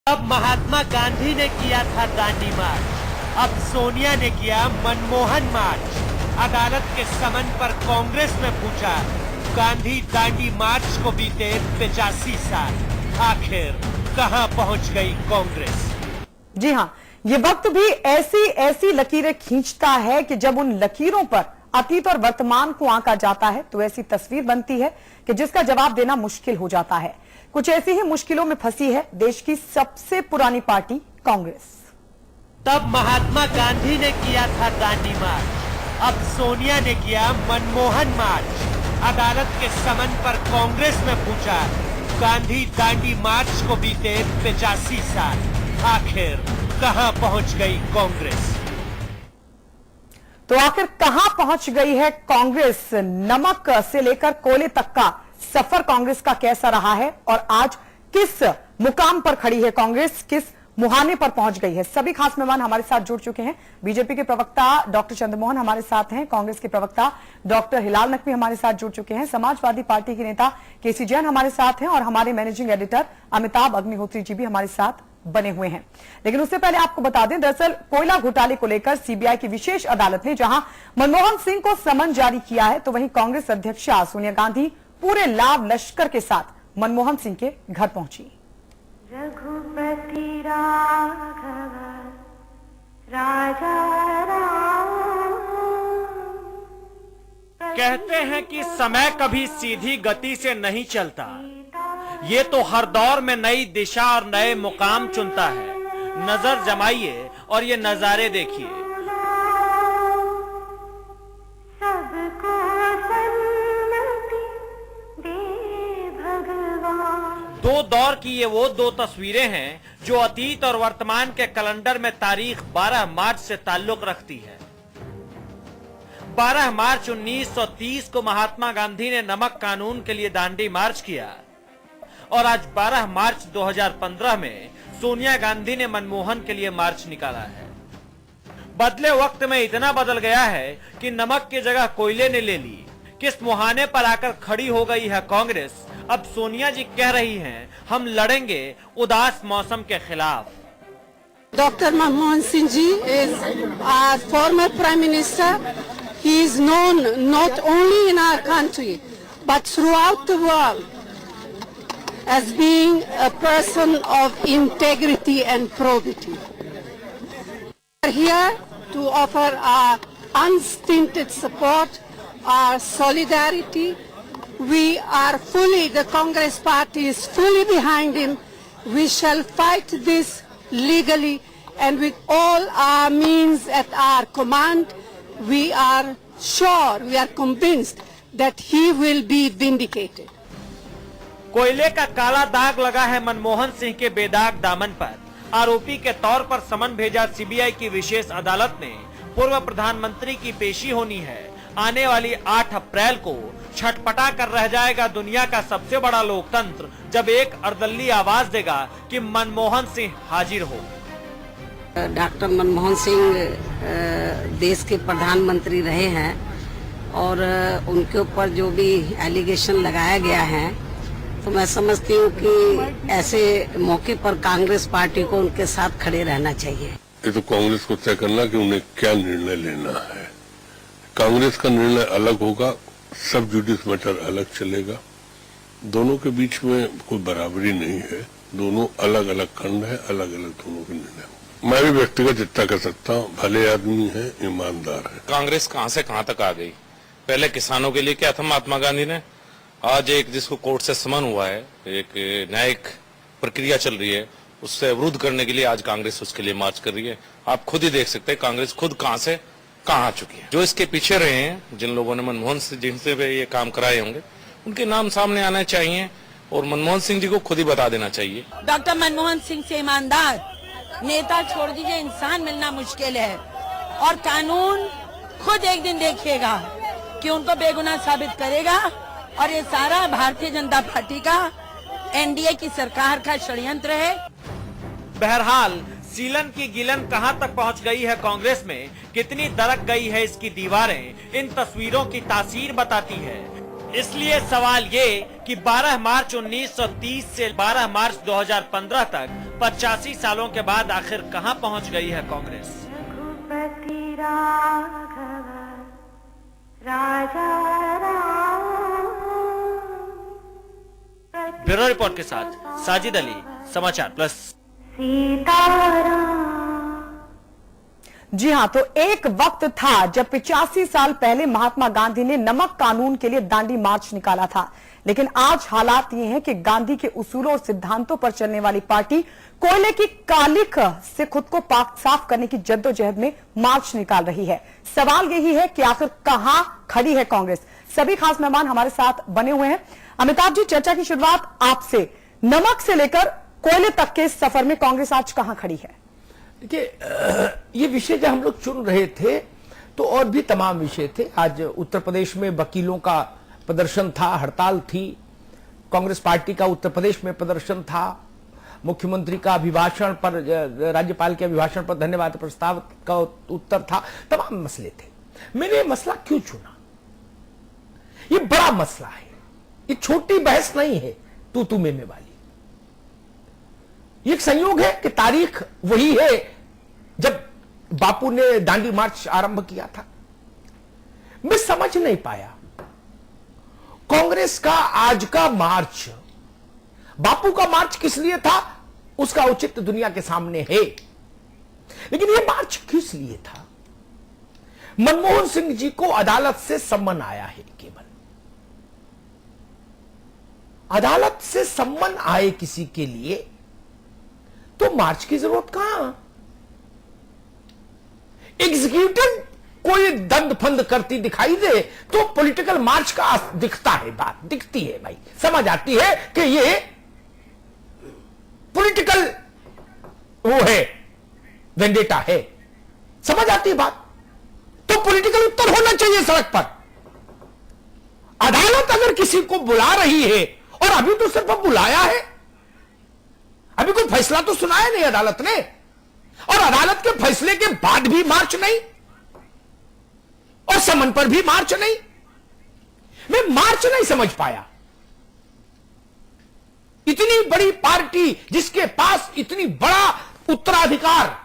अब महात्मा गांधी ने किया था दांडी मार्च, अब सोनिया ने किया मनमोहन मार्च। अदालत के समन पर कांग्रेस ने पूछा, गांधी दांडी मार्च को बीते 85 साल, आखिर कहां पहुंच गई कांग्रेस? जी हां, ये वक्त भी ऐसी ऐसी लकीरें खींचता है कि जब उन लकीरों पर अतीत और वर्तमान को आंका जाता है तो ऐसी तस्वीर बनती है कि जिसका जवाब देना मुश्किल हो जाता है। कुछ ऐसी ही मुश्किलों में फंसी है देश की सबसे पुरानी पार्टी कांग्रेस। तब महात्मा गांधी ने किया था दांडी मार्च, अब सोनिया ने किया मनमोहन मार्च। अदालत के समन पर कांग्रेस ने पूछा, गांधी दांडी मार्च को बीते 85 साल, आखिर कहां पहुंच गई कांग्रेस? तो आखिर कहां पहुंच गई है कांग्रेस? नमक से लेकर कोयले तक का सफर कांग्रेस का कैसा रहा है और आज किस मुकाम पर खड़ी है कांग्रेस, किस मुहाने पर पहुंच गई है? सभी खास मेहमान हमारे साथ जुड़ चुके हैं। बीजेपी के प्रवक्ता डॉक्टर चंद्रमोहन हमारे साथ हैं, कांग्रेस के प्रवक्ता डॉक्टर हिलाल नकवी हमारे साथ जुड़ चुके हैं, समाजवादी पार्टी के नेता केसी जैन हमारे साथ हैं और हमारे मैनेजिंग एडिटर अमिताभ अग्निहोत्री जी भी हमारे साथ बने हुए हैं। लेकिन उससे पहले आपको बता दें, दरअसल कोयला घोटाले को लेकर सीबीआई की विशेष अदालत ने जहां मनमोहन सिंह को समन जारी किया है, तो वहीं कांग्रेस अध्यक्षा सोनिया गांधी पूरे लाव लश्कर के साथ मनमोहन सिंह के घर पहुंची। रघुपति राघव राजा राम। कहते हैं कि समय कभी सीधी गति से नहीं चलता, ये तो हर दौर में नई दिशा और नए मुकाम चुनता है। नजर जमाइए और ये नजारे देखिए। सबको सन्मति दे भगवान। दो दौर की ये वो दो तस्वीरें हैं जो अतीत और वर्तमान के कैलेंडर में तारीख 12 मार्च से ताल्लुक रखती है। 12 मार्च 1930 को महात्मा गांधी ने नमक कानून के लिए दांडी मार्च किया और आज 12 मार्च 2015 में सोनिया गांधी ने मनमोहन के लिए मार्च निकाला है। बदले वक्त में इतना बदल गया है कि नमक की जगह कोयले ने ले ली। किस मुहाने पर आकर खड़ी हो गई है कांग्रेस? अब सोनिया जी कह रही हैं, हम लड़ेंगे उदास मौसम के खिलाफ। Dr. Manmohan Singh ji is our former Prime Minister. He is known not only in our country but throughout the world as being a person of integrity and probity. We are here to offer our unstinted support, our solidarity. We are fully, the Congress party is fully behind him. We shall fight this legally and with all our means at our command. We are sure, we are convinced that he will be vindicated. कोयले का काला दाग लगा है मनमोहन सिंह के बेदाग दामन पर। आरोपी के तौर पर समन भेजा सीबीआई की विशेष अदालत ने। पूर्व प्रधानमंत्री की पेशी होनी है। आने वाली 8 अप्रैल को छटपटा कर रह जाएगा दुनिया का सबसे बड़ा लोकतंत्र, जब एक अर्दली आवाज देगा कि मनमोहन सिंह हाजिर हो। डॉक्टर मनमोहन सिंह देश के प्रधानमंत्री रहे हैं और उनके ऊपर जो भी एलिगेशन लगाया गया है, तो मैं समझती हूँ कि ऐसे मौके पर कांग्रेस पार्टी को उनके साथ खड़े रहना चाहिए। ये तो कांग्रेस को तय करना कि उन्हें क्या निर्णय लेना है। कांग्रेस का निर्णय अलग होगा, सब जुडिस मैटर अलग चलेगा। दोनों के बीच में कोई बराबरी नहीं है, दोनों अलग अलग खंड है, अलग अलग दोनों के निर्णय। मैं भी व्यक्तिगत इतना कर सकता हूँ, भले आदमी है, ईमानदार है। कांग्रेस कहाँ से कहाँ तक आ गई? पहले किसानों के लिए क्या था महात्मा गांधी ने? आज एक जिसको कोर्ट से समन हुआ है, एक न्यायिक प्रक्रिया चल रही है, उससे अवरुद्ध करने के लिए आज कांग्रेस उसके लिए मार्च कर रही है। आप खुद ही देख सकते हैं कांग्रेस खुद कहां से कहां आ चुकी है। जो इसके पीछे रहे हैं, जिन लोगों ने मनमोहन सिंह जिनसे ये काम कराए होंगे, उनके नाम सामने आने चाहिए और मनमोहन सिंह जी को खुद ही बता देना चाहिए। डॉक्टर मनमोहन सिंह से ईमानदार नेता छोड़ दीजिए, इंसान मिलना मुश्किल है और कानून खुद एक दिन देखिएगा कि उनको बेगुनाह साबित करेगा। और ये सारा भारतीय जनता पार्टी का, एनडीए की सरकार का षड्यंत्र है। बहरहाल सीलन की गिलन कहां तक पहुंच गई है कांग्रेस में, कितनी दरक गई है इसकी दीवारें, इन तस्वीरों की तासीर बताती है। इसलिए सवाल ये कि 12 मार्च 1930 से 12 मार्च 2015 तक 85 सालों के बाद आखिर कहां पहुंच गई है कांग्रेस। रघुपति राघव राजा राम। ब्यूरो रिपोर्ट के साथ साजिद अली, समाचार प्लस। सीताराम। जी हां, तो एक वक्त था जब 85 साल पहले महात्मा गांधी ने नमक कानून के लिए दांडी मार्च निकाला था, लेकिन आज हालात ये हैं कि गांधी के उसूलों और सिद्धांतों पर चलने वाली पार्टी कोयले की कालिख से खुद को पाक साफ करने की जद्दोजहद में मार्च निकाल रही है। सवाल यही है कि आखिर कहां खड़ी है कांग्रेस। सभी खास मेहमान हमारे साथ बने हुए हैं। अमिताभ जी, चर्चा की शुरुआत आपसे। नमक से लेकर कोयले तक के सफर में कांग्रेस आज कहां खड़ी है? देखिए, ये विषय जब हम लोग चुन रहे थे तो और भी तमाम विषय थे। आज उत्तर प्रदेश में वकीलों का प्रदर्शन था, हड़ताल थी। कांग्रेस पार्टी का उत्तर प्रदेश में प्रदर्शन था। मुख्यमंत्री का अभिभाषण पर, राज्यपाल के अभिभाषण पर धन्यवाद प्रस्ताव का उत्तर था। तमाम मसले थे। मैंने मसला क्यों चुना? ये बड़ा मसला है, ये छोटी बहस नहीं है तू में वाली। ये एक संयोग है कि तारीख वही है जब बापू ने दांडी मार्च आरंभ किया था। मैं समझ नहीं पाया कांग्रेस का आज का मार्च, बापू का मार्च किस लिए था, उसका औचित्य दुनिया के सामने है। लेकिन यह मार्च किस लिए था? मनमोहन सिंह जी को अदालत से सम्मन आया है। केवल अदालत से सम्मन आए किसी के लिए तो मार्च की जरूरत कहां? एग्जीक्यूटिव कोई दंड फंद करती दिखाई दे तो पॉलिटिकल मार्च का दिखता है, बात दिखती है भाई, समझ आती है कि ये पॉलिटिकल वो है, वेंडेटा है, समझ आती है बात। तो पॉलिटिकल उत्तर होना चाहिए सड़क पर। अदालत अगर किसी को बुला रही है, और अभी तो सिर्फ बुलाया है, अभी कोई फैसला तो सुनाया नहीं अदालत ने, और अदालत के फैसले के बाद भी मार्च नहीं, और समन पर भी मार्च नहीं। मैं मार्च नहीं समझ पाया। इतनी बड़ी पार्टी जिसके पास इतनी बड़ा उत्तराधिकार,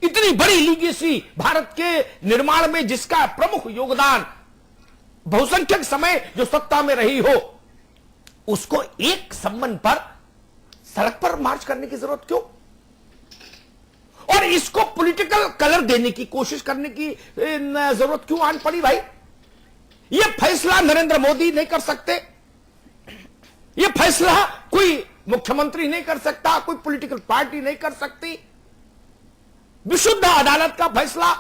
इतनी बड़ी लीगेसी, भारत के निर्माण में जिसका प्रमुख योगदान, बहुसंख्यक समय जो सत्ता में रही हो, उसको एक सम्मन पर सड़क पर मार्च करने की जरूरत क्यों? और इसको पॉलिटिकल कलर देने की कोशिश करने की जरूरत क्यों आन पड़ी भाई? यह फैसला नरेंद्र मोदी नहीं कर सकते, यह फैसला कोई मुख्यमंत्री नहीं कर सकता, कोई पॉलिटिकल पार्टी नहीं कर सकती। विशुद्ध अदालत का फैसला।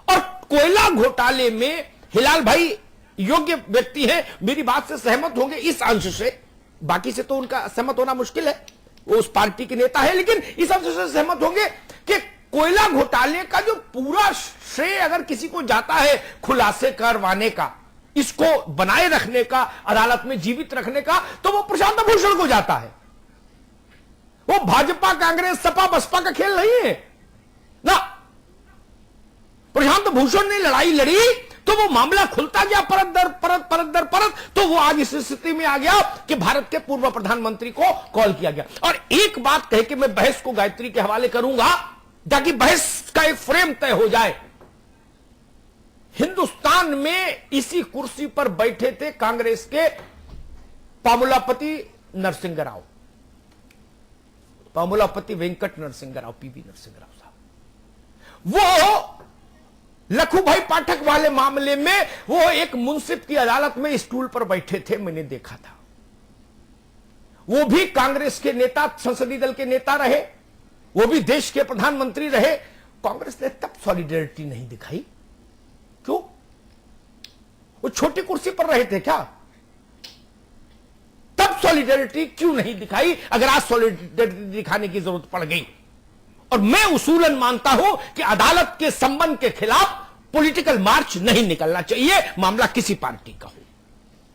और कोयला घोटाले में हिलाल भाई योग्य व्यक्ति हैं, मेरी बात से सहमत होंगे इस अंश से, बाकी से तो उनका सहमत होना मुश्किल है, वो उस पार्टी के नेता है, लेकिन इस अंश से सहमत होंगे कि कोयला घोटाले का जो पूरा श्रेय अगर किसी को जाता है खुलासे करवाने का, इसको बनाए रखने का, अदालत में जीवित रखने का, तो वो प्रशांत भूषण को जाता है। वो भाजपा, कांग्रेस, सपा, बसपा का खेल नहीं है ना। प्रशांत भूषण ने लड़ाई लड़ी तो वो मामला खुलता गया परत दर परत, तो वो आज इस स्थिति में आ गया कि भारत के पूर्व प्रधानमंत्री को कॉल किया गया। और एक बात कह के मैं बहस को गायत्री के हवाले करूंगा ताकि बहस का एक फ्रेम तय हो जाए। हिंदुस्तान में इसी कुर्सी पर बैठे थे कांग्रेस के पामुलापति नरसिंह राव, पामुलापति वेंकट नरसिंह राव, पीवी नरसिंह राव साहब। वो लखू भाई पाठक वाले मामले में वो एक मुंसिफ की अदालत में स्टूल पर बैठे थे, मैंने देखा था। वो भी कांग्रेस के नेता, संसदीय दल के नेता रहे, वो भी देश के प्रधानमंत्री रहे। कांग्रेस ने तब सॉलिडेरिटी नहीं दिखाई, क्यों? वो छोटी कुर्सी पर रहे थे क्या? तब सॉलिडेरिटी क्यों नहीं दिखाई अगर आज सॉलिडेरिटी दिखाने की जरूरत पड़ गई? और मैं उसूलन मानता हूं कि अदालत के संबंध के खिलाफ पॉलिटिकल मार्च नहीं निकलना चाहिए, मामला किसी पार्टी का हो।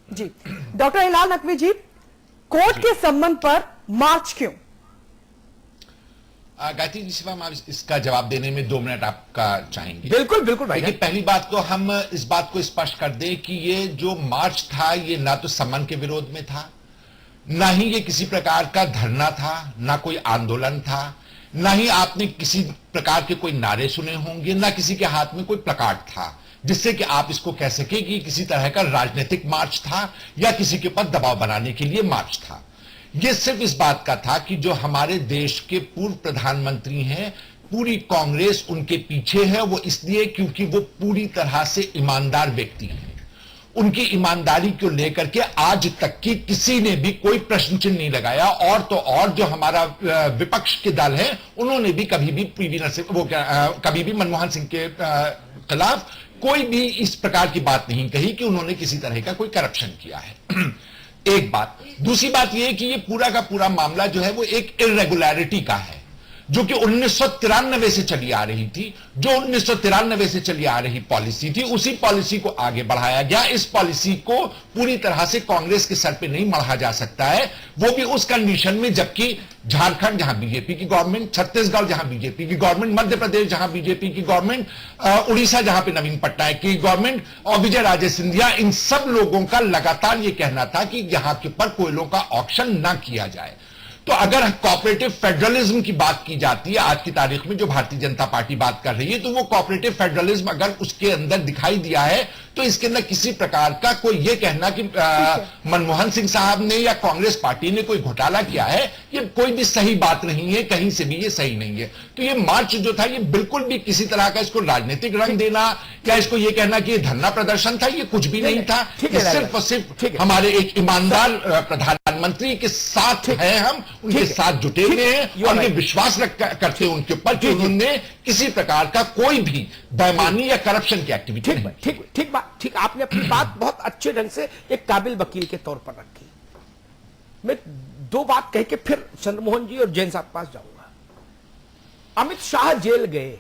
जी डॉक्टर हिलाल नकवी जी, कोर्ट के संबंध पर मार्च क्यों? गायत्री जी सिवा, हम इसका जवाब देने में 2 मिनट आपका चाहेंगे। बिल्कुल बिल्कुल भाई। देखिए, पहली बात तो हम इस बात को स्पष्ट कर दें कि ये जो मार्च था ये ना तो सम्मान के विरोध में था, ना ही ये किसी प्रकार का धरना था, ना कोई आंदोलन था, ना ही आपने किसी प्रकार के कोई नारे सुने होंगे, ना किसी के हाथ में कोई प्लकार्ड था जिससे कि आप इसको कह सके कि किसी तरह का राजनीतिक मार्च था या किसी के ऊपर दबाव बनाने के लिए मार्च था। यह सिर्फ इस बात का था कि जो हमारे देश के पूर्व प्रधानमंत्री हैं, पूरी कांग्रेस उनके पीछे है। वो इसलिए क्योंकि वो पूरी तरह से ईमानदार व्यक्ति हैं। उनकी ईमानदारी को लेकर के आज तक की किसी ने भी कोई प्रश्न चिन्ह नहीं लगाया। और तो और जो हमारा विपक्ष के दल है, उन्होंने भी कभी भी कभी भी मनमोहन सिंह के खिलाफ कोई भी इस प्रकार की बात नहीं कही कि उन्होंने किसी तरह का कोई करप्शन किया है। एक बात। दूसरी बात यह कि यह पूरा का पूरा मामला जो है वो एक इरेगुलरिटी का है, जो कि 1993 से चली आ रही थी। जो 1993 से चली आ रही पॉलिसी थी, उसी पॉलिसी को आगे बढ़ाया गया। इस पॉलिसी को पूरी तरह से कांग्रेस के सर पे नहीं मढ़ा जा सकता है, वो भी उस कंडीशन में जबकि झारखंड जहां बीजेपी की गवर्नमेंट, छत्तीसगढ़ जहां बीजेपी की गवर्नमेंट, मध्य प्रदेश जहां बीजेपी की गवर्नमेंट, उड़ीसा जहां पे नवीन पटनायक की गवर्नमेंट और विजय राजे सिंधिया, इन सब लोगों का लगातार यह कहना था कि यहां के ऊपर कोयलों का ऑक्शन ना किया जाए। तो अगर कोऑपरेटिव फेडरलिज्म की बात की जाती है आज की तारीख में, जो भारतीय जनता पार्टी बात कर रही है, तो वो कोऑपरेटिव फेडरलिज्म अगर उसके अंदर दिखाई दिया है तो इसके अंदर किसी प्रकार का कोई ये कहना कि मनमोहन सिंह साहब ने या कांग्रेस पार्टी ने कोई घोटाला किया है, ये कोई भी सही बात नहीं है, कहीं से भी ये सही नहीं है। तो ये मार्च जो था ये बिल्कुल भी किसी तरह का इसको राजनीतिक रंग देना या इसको ये कहना कि ये धरना प्रदर्शन था, ये कुछ भी नहीं था। ये सिर्फ और सिर्फ हमारे एक ईमानदार प्रधानमंत्री के साथ है, हम उनके साथ जुटे हुए हैं और ये विश्वास करते हैं उनके ऊपर कि उन्होंने किसी प्रकार का कोई भी बेईमानी या करप्शन की एक्टिविटी नहीं। ठीक, आपने अपनी बात बहुत अच्छे ढंग से एक काबिल वकील के तौर पर रखी। मैं 2 बात कह के फिर चंद्रमोहन जी और जैन साहब के पास जाऊंगा। अमित शाह जेल गए।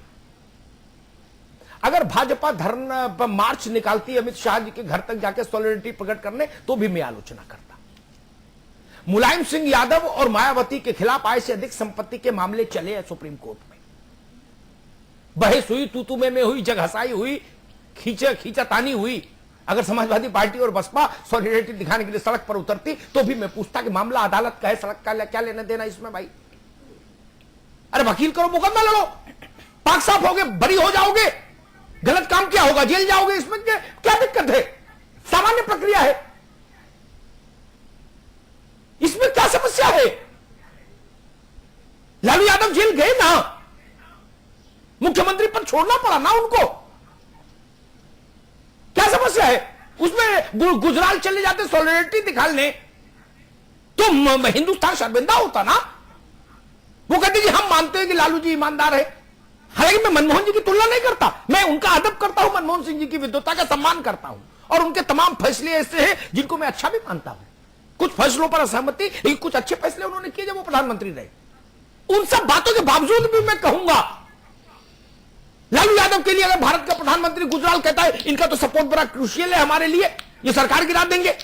अगर भाजपा धरना मार्च निकालती अमित शाह जी के घर तक जाके सॉलिडरिटी प्रकट करने, तो भी मैं आलोचना करता। मुलायम सिंह यादव और मायावती के खिलाफ आय से अधिक संपत्ति के मामले चले हैं सुप्रीम कोर्ट में। बहस हुई, तू में हुई, जगहसाई हुई, खींचातानी हुई। अगर समाजवादी पार्टी और बसपा सॉलिडरिटी दिखाने के लिए सड़क पर उतरती तो भी मैं पूछता कि मामला अदालत का है, सड़क का क्या लेना देना इसमें भाई? अरे वकील करो, मुकदमा लड़ो, पाक साफ होगे, बरी हो जाओगे, गलत काम क्या होगा, जेल जाओगे, इसमें क्या दिक्कत है? सामान्य प्रक्रिया है, इसमें क्या समस्या है? लालू यादव जेल गए ना, मुख्यमंत्री पद छोड़ना पड़ा ना उनको, क्या समस्या है? उसमें गुजराल चले जाते सॉलिडरिटी दिखाने तो हिंदुस्तान शर्मिंदा होता ना। वो कहते जी हम मानते हैं कि लालू जी ईमानदार है। हालांकि मैं मनमोहन जी की तुलना नहीं करता, मैं उनका अदब करता हूं, मनमोहन सिंह जी की विद्वता का सम्मान करता हूं और उनके तमाम फैसले ऐसे हैं जिनको मैं अच्छा भी मानता हूं। कुछ फैसलों पर असहमति, लेकिन कुछ अच्छे फैसले उन्होंने किए जब वो प्रधानमंत्री रहे। उन सब बातों के बावजूद भी मैं कहूंगा लालू यादव के लिए अगर भारत का प्रधानमंत्री गुजराल कहता है इनका तो सपोर्ट बड़ा क्रूशियल है हमारे लिए, ये सरकार गिरा देंगे,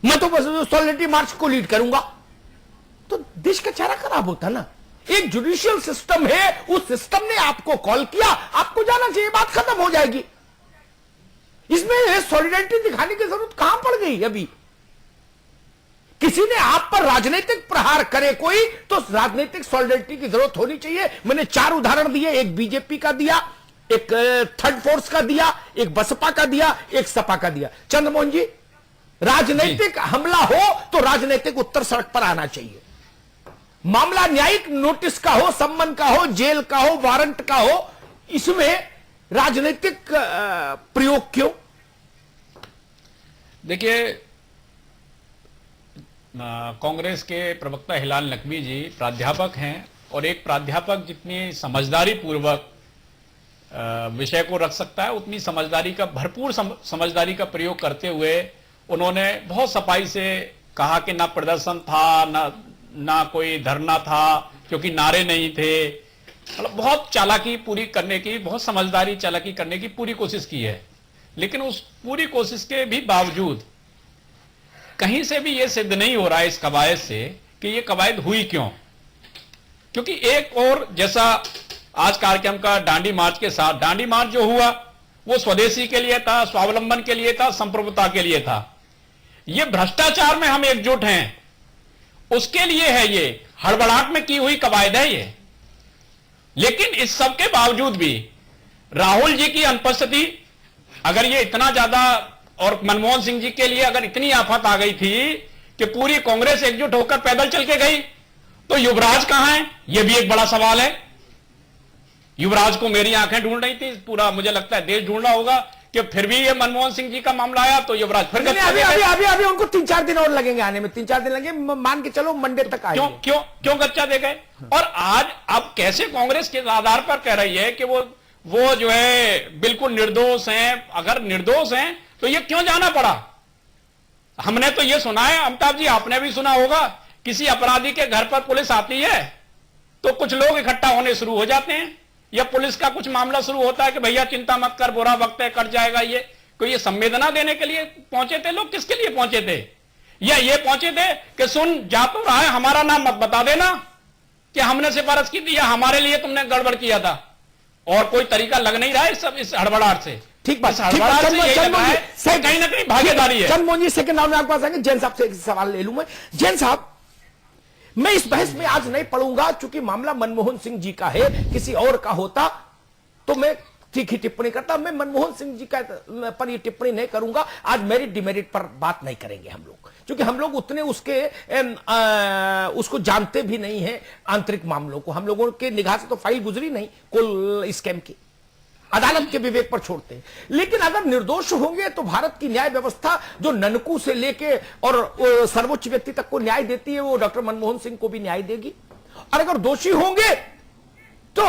मैं तो बस सॉलिडरिटी मार्च को लीड करूंगा, तो देश का चेहरा खराब होता ना। एक जुडिशियल सिस्टम है, उस सिस्टम ने आपको कॉल किया, आपको जाना चाहिए, बात खत्म हो जाएगी। इसमें सॉलिडरिटी दिखाने की जरूरत कहां पड़ गई? अभी किसी ने आप पर राजनीतिक प्रहार करे कोई, तो राजनीतिक सॉलिडरिटी की जरूरत होनी चाहिए। मैंने 4 उदाहरण दिए, एक बीजेपी का दिया, एक थर्ड फोर्स का दिया, एक बसपा का दिया, एक सपा का दिया। चंद्रमोहन जी, राजनीतिक हमला हो तो राजनीतिक उत्तर सड़क पर आना चाहिए। मामला न्यायिक नोटिस का हो, सम्मन का हो, जेल का हो, वारंट का हो, इसमें राजनीतिक प्रयोग क्यों? देखिए, कांग्रेस के प्रवक्ता हिलाल नकवी जी प्राध्यापक हैं और एक प्राध्यापक जितनी समझदारी पूर्वक विषय को रख सकता है उतनी समझदारी का, भरपूर समझदारी का प्रयोग करते हुए उन्होंने बहुत सफाई से कहा कि ना प्रदर्शन था, ना कोई धरना था, क्योंकि नारे नहीं थे। मतलब बहुत चालाकी पूरी करने की, बहुत समझदारी चालाकी करने की पूरी कोशिश की है। लेकिन उस पूरी कोशिश के भी बावजूद कहीं से भी यह सिद्ध नहीं हो रहा है इस कवायद से कि यह कवायद हुई क्यों। क्योंकि एक और जैसा आज कार्यक्रम का दांडी मार्च के साथ, दांडी मार्च जो हुआ वो स्वदेशी के लिए था, स्वावलंबन के लिए था, संप्रभुता के लिए था। ये भ्रष्टाचार में हम एकजुट हैं उसके लिए है, ये हड़बड़ाहट में की हुई कवायद है ये। लेकिन इस सब के बावजूद भी राहुल जी की अनुपस्थिति, अगर ये इतना ज्यादा, और मनमोहन सिंह जी के लिए अगर इतनी आफत आ गई थी कि पूरी कांग्रेस एकजुट होकर पैदल चल के गई, तो युवराज कहां है, यह भी एक बड़ा सवाल है। युवराज को मेरी आंखें ढूंढ रही थी, पूरा मुझे लगता है देश ढूंढ रहा होगा कि फिर भी ये मनमोहन सिंह जी का मामला आया तो युवराज फिर अभी उनको 3-4 दिन और लगेंगे आने में, 3-4 दिन लगेंगे, मान के चलो मंडे तक आएंगे। क्यों गच्चा दे गए? और आज अब कैसे कांग्रेस के आधार पर कह रही है कि वो जो है बिल्कुल निर्दोष हैं? अगर निर्दोष हैं तो ये क्यों जाना पड़ा? हमने तो ये सुना है, अमिताभ जी आपने भी सुना होगा, किसी अपराधी के घर पर पुलिस आती है तो कुछ लोग इकट्ठा होने शुरू हो जाते हैं, या पुलिस का कुछ मामला शुरू होता है कि भैया चिंता मत कर, बुरा वक्त है, कट जाएगा। ये संवेदना देने के लिए पहुंचे थे लोग? किसके लिए पहुंचे थे? या ये पहुंचे थे कि सुन जा तो रहा है, हमारा नाम मत बता देना कि हमने सिफारिश की थी या हमारे लिए तुमने गड़बड़ किया था। और कोई तरीका लग नहीं रहा है इस हड़बड़ाहट से। ठीक बात, कहीं ना कहीं भागीदारी है। चंद्रमोहन जी सेकंड राउंड में आपके पास आएंगे। जैन साहब से एक सवाल ले लूं मैं। जैन साहब, मैं इस बहस में आज नहीं पढ़ूंगा क्योंकि मामला मनमोहन सिंह जी का है, किसी और का होता तो मैं तीखी टिप्पणी करता। मैं मनमोहन सिंह जी का पर ये टिप्पणी नहीं करूंगा। आज मेरिट डिमेरिट पर बात नहीं करेंगे हम लोग, क्योंकि हम लोग उतने उसको जानते भी नहीं है आंतरिक मामलों को। हम लोगों के निगाह से तो फाइल गुजरी नहीं कुल स्कैम की, अदालत के विवेक पर छोड़ते हैं। लेकिन अगर निर्दोष होंगे तो भारत की न्याय व्यवस्था जो ननकू से लेके और सर्वोच्च व्यक्ति तक को न्याय देती है, वो डॉक्टर मनमोहन सिंह को भी न्याय देगी। और अगर दोषी होंगे तो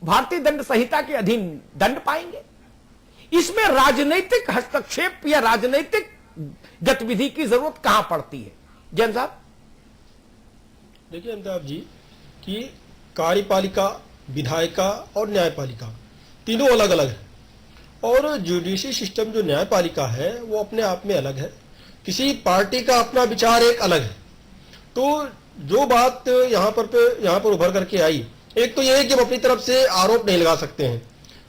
भारतीय दंड संहिता के अधीन दंड पाएंगे। इसमें राजनीतिक हस्तक्षेप या राजनीतिक गतिविधि की जरूरत कहां पड़ती है? जैन साहब, देखिए अमिताभ जी कि कार्यपालिका, विधायिका और न्यायपालिका तीनों अलग अलग है, और जुडिशरी सिस्टम जो न्यायपालिका है वो अपने आप में अलग है। किसी पार्टी का अपना विचार एक अलग है। तो जो बात यहाँ पर उभर करके आई, एक तो ये है कि हम अपनी तरफ से आरोप नहीं लगा सकते हैं।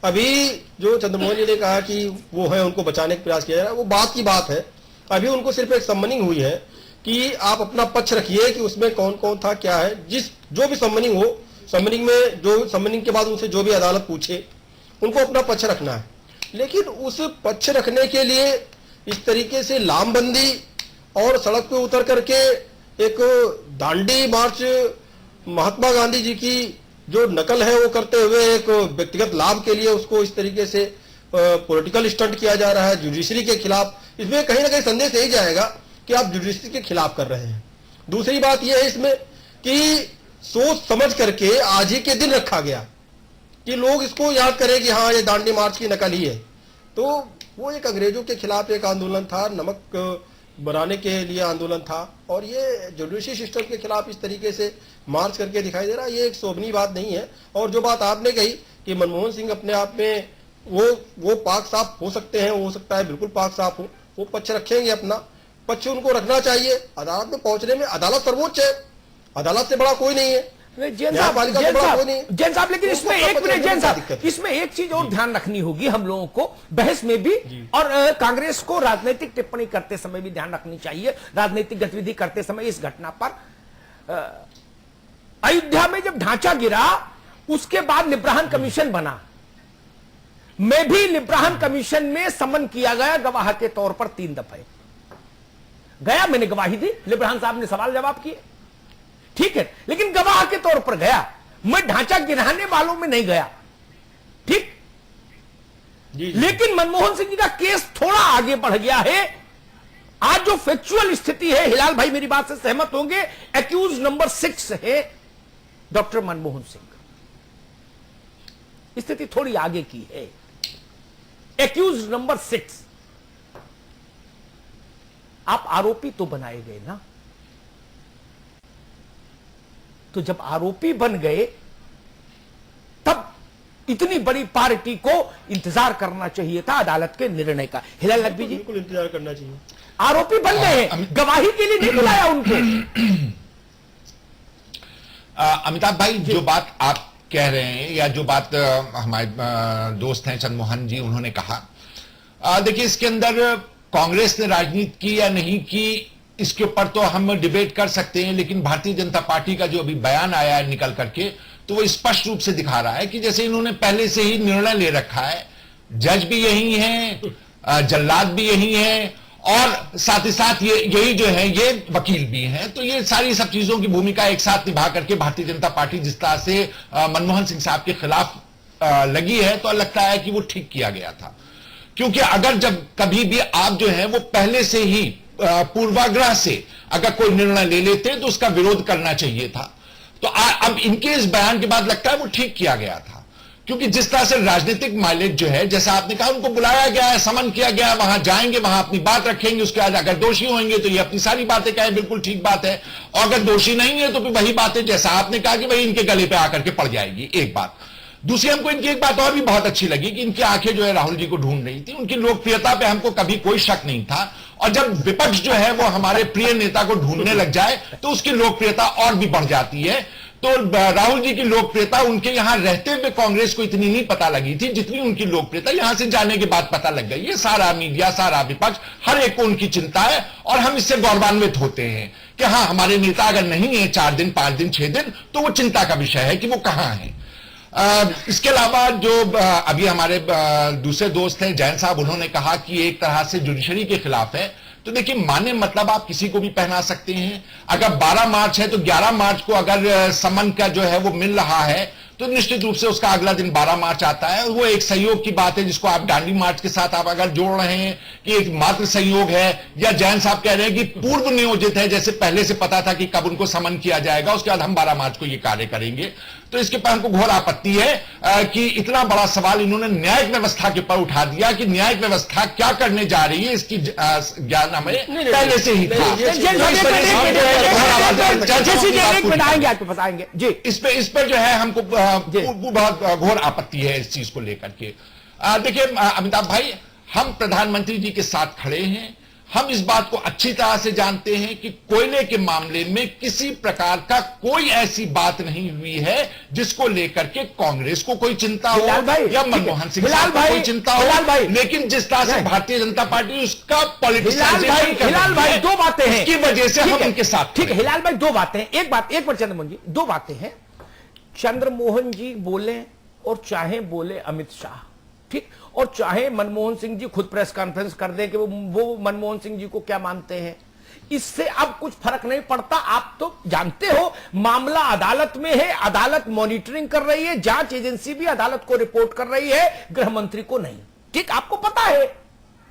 अभी जो चंद्रमोहन जी ने कहा कि वो है, उनको बचाने का प्रयास किया जा रहा है, वो बात की बात है। अभी उनको सिर्फ एक समनिंग हुई है कि आप अपना पक्ष रखिए कि उसमें कौन कौन था, क्या है। जो भी समनिंग हो, समनिंग में जो समनिंग के बाद उनसे जो भी अदालत पूछे उनको अपना पक्ष रखना है। लेकिन उस पक्ष रखने के लिए इस तरीके से लामबंदी और सड़क पे उतर करके एक दांडी मार्च महात्मा गांधी जी की जो नकल है वो करते हुए एक व्यक्तिगत लाभ के लिए उसको इस तरीके से पॉलिटिकल स्टंट किया जा रहा है जुडिशरी के खिलाफ। इसमें कहीं ना कहीं संदेश यही जाएगा कि आप जुडिशरी के खिलाफ कर रहे हैं। दूसरी बात यह है इसमें कि सोच समझ करके आज ही के दिन रखा गया कि लोग इसको याद करें कि हाँ ये दांडी मार्च की नकल ही है। तो वो एक अंग्रेजों के खिलाफ एक आंदोलन था, नमक बनाने के लिए आंदोलन था, और ये जुडिशरी सिस्टम के खिलाफ इस तरीके से मार्च करके दिखाई दे रहा है। ये एक शोभनीय बात नहीं है। और जो बात आपने कही कि मनमोहन सिंह अपने आप में वो पाक साफ हो सकते हैं, हो सकता है बिल्कुल पाक साफ हो, वो पक्ष रखेंगे, अपना पक्ष उनको रखना चाहिए। अदालत में पहुंचने में अदालत सर्वोच्च है, अदालत से बड़ा कोई नहीं है। जैन साहब, लेकिन इसमें एक मिनट जैन साहब, इसमें एक चीज और ध्यान रखनी होगी हम लोगों को, बहस में भी और कांग्रेस को राजनीतिक टिप्पणी करते समय भी ध्यान रखनी चाहिए। राजनीतिक गतिविधि करते समय इस घटना पर अयोध्या में जब ढांचा गिरा, उसके बाद लिब्राहन कमीशन बना। मैं भी लिब्राहन कमीशन में समन किया गया गवाह के तौर पर 3 दफे गया, मैंने गवाही दी, लिब्राहन साहब ने सवाल जवाब किए, ठीक है, लेकिन गवाह के तौर पर गया, मैं ढांचा गिराने वालों में नहीं गया, ठीक। लेकिन मनमोहन सिंह जी का केस थोड़ा आगे बढ़ गया है। आज जो फैक्चुअल स्थिति है, हिलाल भाई मेरी बात से सहमत होंगे, एक्यूज नंबर 6 है डॉक्टर मनमोहन सिंह। स्थिति थोड़ी आगे की है, एक्यूज नंबर 6। आप आरोपी तो बनाए गए ना, तो जब आरोपी बन गए तब इतनी बड़ी पार्टी को इंतजार करना चाहिए था अदालत के निर्णय का। हिलाल नकवी जी, बिल्कुल इंतजार करना चाहिए। आरोपी बन गए हैं, गवाही के लिए नहीं बुलाया उनको। अमिताभ भाई, जो बात आप कह रहे हैं या जो बात हमारे दोस्त हैं चंद्रमोहन जी उन्होंने कहा, देखिए इसके अंदर कांग्रेस ने राजनीति की या नहीं की इसके ऊपर तो हम डिबेट कर सकते हैं, लेकिन भारतीय जनता पार्टी का जो अभी बयान आया है निकल करके, तो वो स्पष्ट रूप से दिखा रहा है कि जैसे इन्होंने पहले से ही निर्णय ले रखा है, जज भी यही है, जल्लाद भी यही है और साथ ही साथ यही जो है ये वकील भी हैं, तो ये सारी सब चीजों की भूमिका एक साथ निभा करके भारतीय जनता पार्टी जिस तरह से मनमोहन सिंह साहब के खिलाफ लगी है, तो लगता है कि वो ठीक किया गया था। क्योंकि अगर जब कभी भी आप जो है वो पहले से ही पूर्वाग्रह से अगर कोई निर्णय ले लेते तो उसका विरोध करना चाहिए था, तो अब इनके इस बयान के बाद लगता है वो ठीक किया गया था। क्योंकि जिस तरह से राजनीतिक माइलेज जो है, जैसा आपने कहा, उनको बुलाया गया है, समन किया गया है, वहां जाएंगे, वहां अपनी बात रखेंगे, उसके बाद अगर दोषी होंगे तो ये अपनी सारी बातें कहें, बिल्कुल ठीक बात है, और अगर दोषी नहीं है तो फिर वही बातें जैसा आपने कहा कि भाई इनके गले पे आकर के पड़ जाएगी। एक बात। दूसरी, हमको इनकी एक बात और भी बहुत अच्छी लगी कि इनकी आंखें जो है राहुल जी को ढूंढ रही थी, उनकी लोकप्रियता पे हमको कभी कोई शक नहीं था, और जब विपक्ष जो है वो हमारे प्रिय नेता को ढूंढने लग जाए तो उसकी लोकप्रियता और भी बढ़ जाती है। तो राहुल जी की लोकप्रियता उनके यहां रहते हुए कांग्रेस को इतनी नहीं पता लगी थी जितनी उनकी लोकप्रियता यहां से जाने के बाद पता लग गई है। सारा मीडिया, सारा विपक्ष, हर एक को उनकी चिंता है, और हम इससे गौरवान्वित होते हैं कि हाँ, हमारे नेता अगर नहीं है 4 दिन, 5 दिन, 6 दिन, तो वो चिंता का विषय है कि वो कहां है। इसके अलावा जो अभी हमारे दूसरे दोस्त हैं जैन साहब, उन्होंने कहा कि एक तरह से जुडिशरी के खिलाफ है, तो देखिए माने मतलब आप किसी को भी पहना सकते हैं। अगर 12 मार्च है तो 11 मार्च को अगर समन का जो है वो मिल रहा है तो निश्चित रूप से उसका अगला दिन 12 मार्च आता है, और वो एक सहयोग की बात है जिसको आप दांडी मार्च के साथ आप अगर जोड़ रहे हैं कि एक मात्र सहयोग है, या जैन साहब कह रहे हैं कि पूर्व नियोजित है, जैसे पहले से पता था कि कब उनको समन किया जाएगा, उसके बाद हम 12 मार्च को ये कार्य करेंगे, तो इसके पर हमको घोर आपत्ति है कि इतना बड़ा सवाल इन्होंने न्यायिक व्यवस्था के ऊपर उठा दिया कि न्यायिक व्यवस्था क्या करने जा रही है, इसकी ज्ञान हमें पहले से ही था। बताएंगे जी, इस पर जो है हमको बहुत घोर आपत्ति है इस चीज को लेकर के। देखिए अमिताभ भाई, हम प्रधानमंत्री जी के साथ खड़े हैं, हम इस बात को अच्छी तरह से जानते हैं कि कोयले के मामले में किसी प्रकार का कोई ऐसी बात नहीं हुई है जिसको लेकर के कांग्रेस को कोई चिंता हो या मनमोहन सिंह साहब को कोई चिंता हो, लेकिन जिस तरह से भारतीय जनता पार्टी उसका पॉलिटिसाइजेशन कर रही है, दो बातें हैं, इसकी वजह से हम उनके साथ। ठीक है हिलाल भाई, दो बातें हैं, एक बात चंद्रमोहन जी, दो बातें हैं। चंद्रमोहन जी बोले और चाहे बोले अमित शाह, ठीक, और चाहे मनमोहन सिंह जी खुद प्रेस कॉन्फ्रेंस कर दें कि वो मनमोहन सिंह जी को क्या मानते हैं, इससे अब कुछ फर्क नहीं पड़ता। आप तो जानते हो मामला अदालत में है, अदालत मॉनिटरिंग कर रही है, जांच एजेंसी भी अदालत को रिपोर्ट कर रही है, गृह मंत्री को नहीं। ठीक, आपको पता है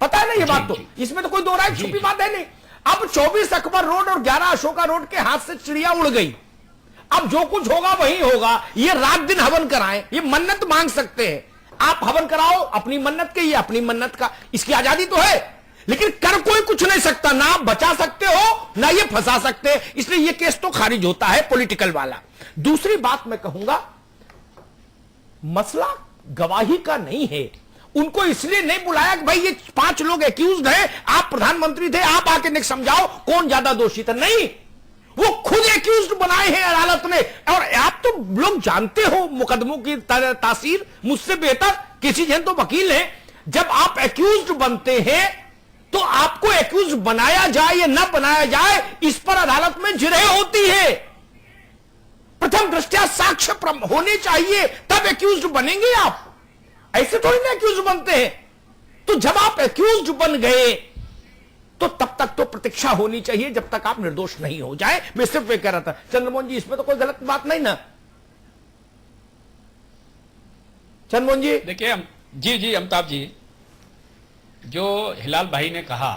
ना ये बात, तो इसमें तो कोई दो राय छुपी बात है नहीं। अब 24 अकबर रोड और 11 अशोका रोड के हाथ से चिड़िया उड़ गई, अब जो कुछ होगा वही होगा। ये रात दिन हवन कराएं, ये मन्नत मांग सकते हैं, आप हवन कराओ अपनी मन्नत के, ये अपनी मन्नत का, इसकी आजादी तो है, लेकिन कर कोई कुछ नहीं सकता, ना आप बचा सकते हो ना ये फंसा सकते, इसलिए ये केस तो खारिज होता है पॉलिटिकल वाला। दूसरी बात मैं कहूंगा, मसला गवाही का नहीं है, उनको इसलिए नहीं बुलाया कि भाई ये 5 लोग एक्यूज्ड हैं, आप प्रधानमंत्री थे, आप आके समझाओ कौन ज्यादा दोषी था, नहीं, वो खुद एक्यूज्ड बनाए हैं अदालत ने। और आप तो लोग जानते हो मुकदमों की तासीर मुझसे बेहतर, किसी जन तो वकील हैं, जब आप एक्यूज्ड बनते हैं तो आपको एक्यूज्ड बनाया जाए या ना बनाया जाए, इस पर अदालत में जिरह होती है। प्रथम दृष्टया साक्ष्य होने चाहिए, तब एक्यूज्ड बनेंगे आप, ऐसे थोड़ी ना एक्यूज्ड बनते हैं। तो जब आप एक्यूज्ड बन गए तो तब तक तो प्रतीक्षा होनी चाहिए जब तक आप निर्दोष नहीं हो जाए। मैं सिर्फ ये कह रहा था चंद्रमोहन जी, इसमें तो कोई गलत बात नहीं ना चंद्रमोहन जी? देखिए जी अमिताभ जी, जो हिलाल भाई ने कहा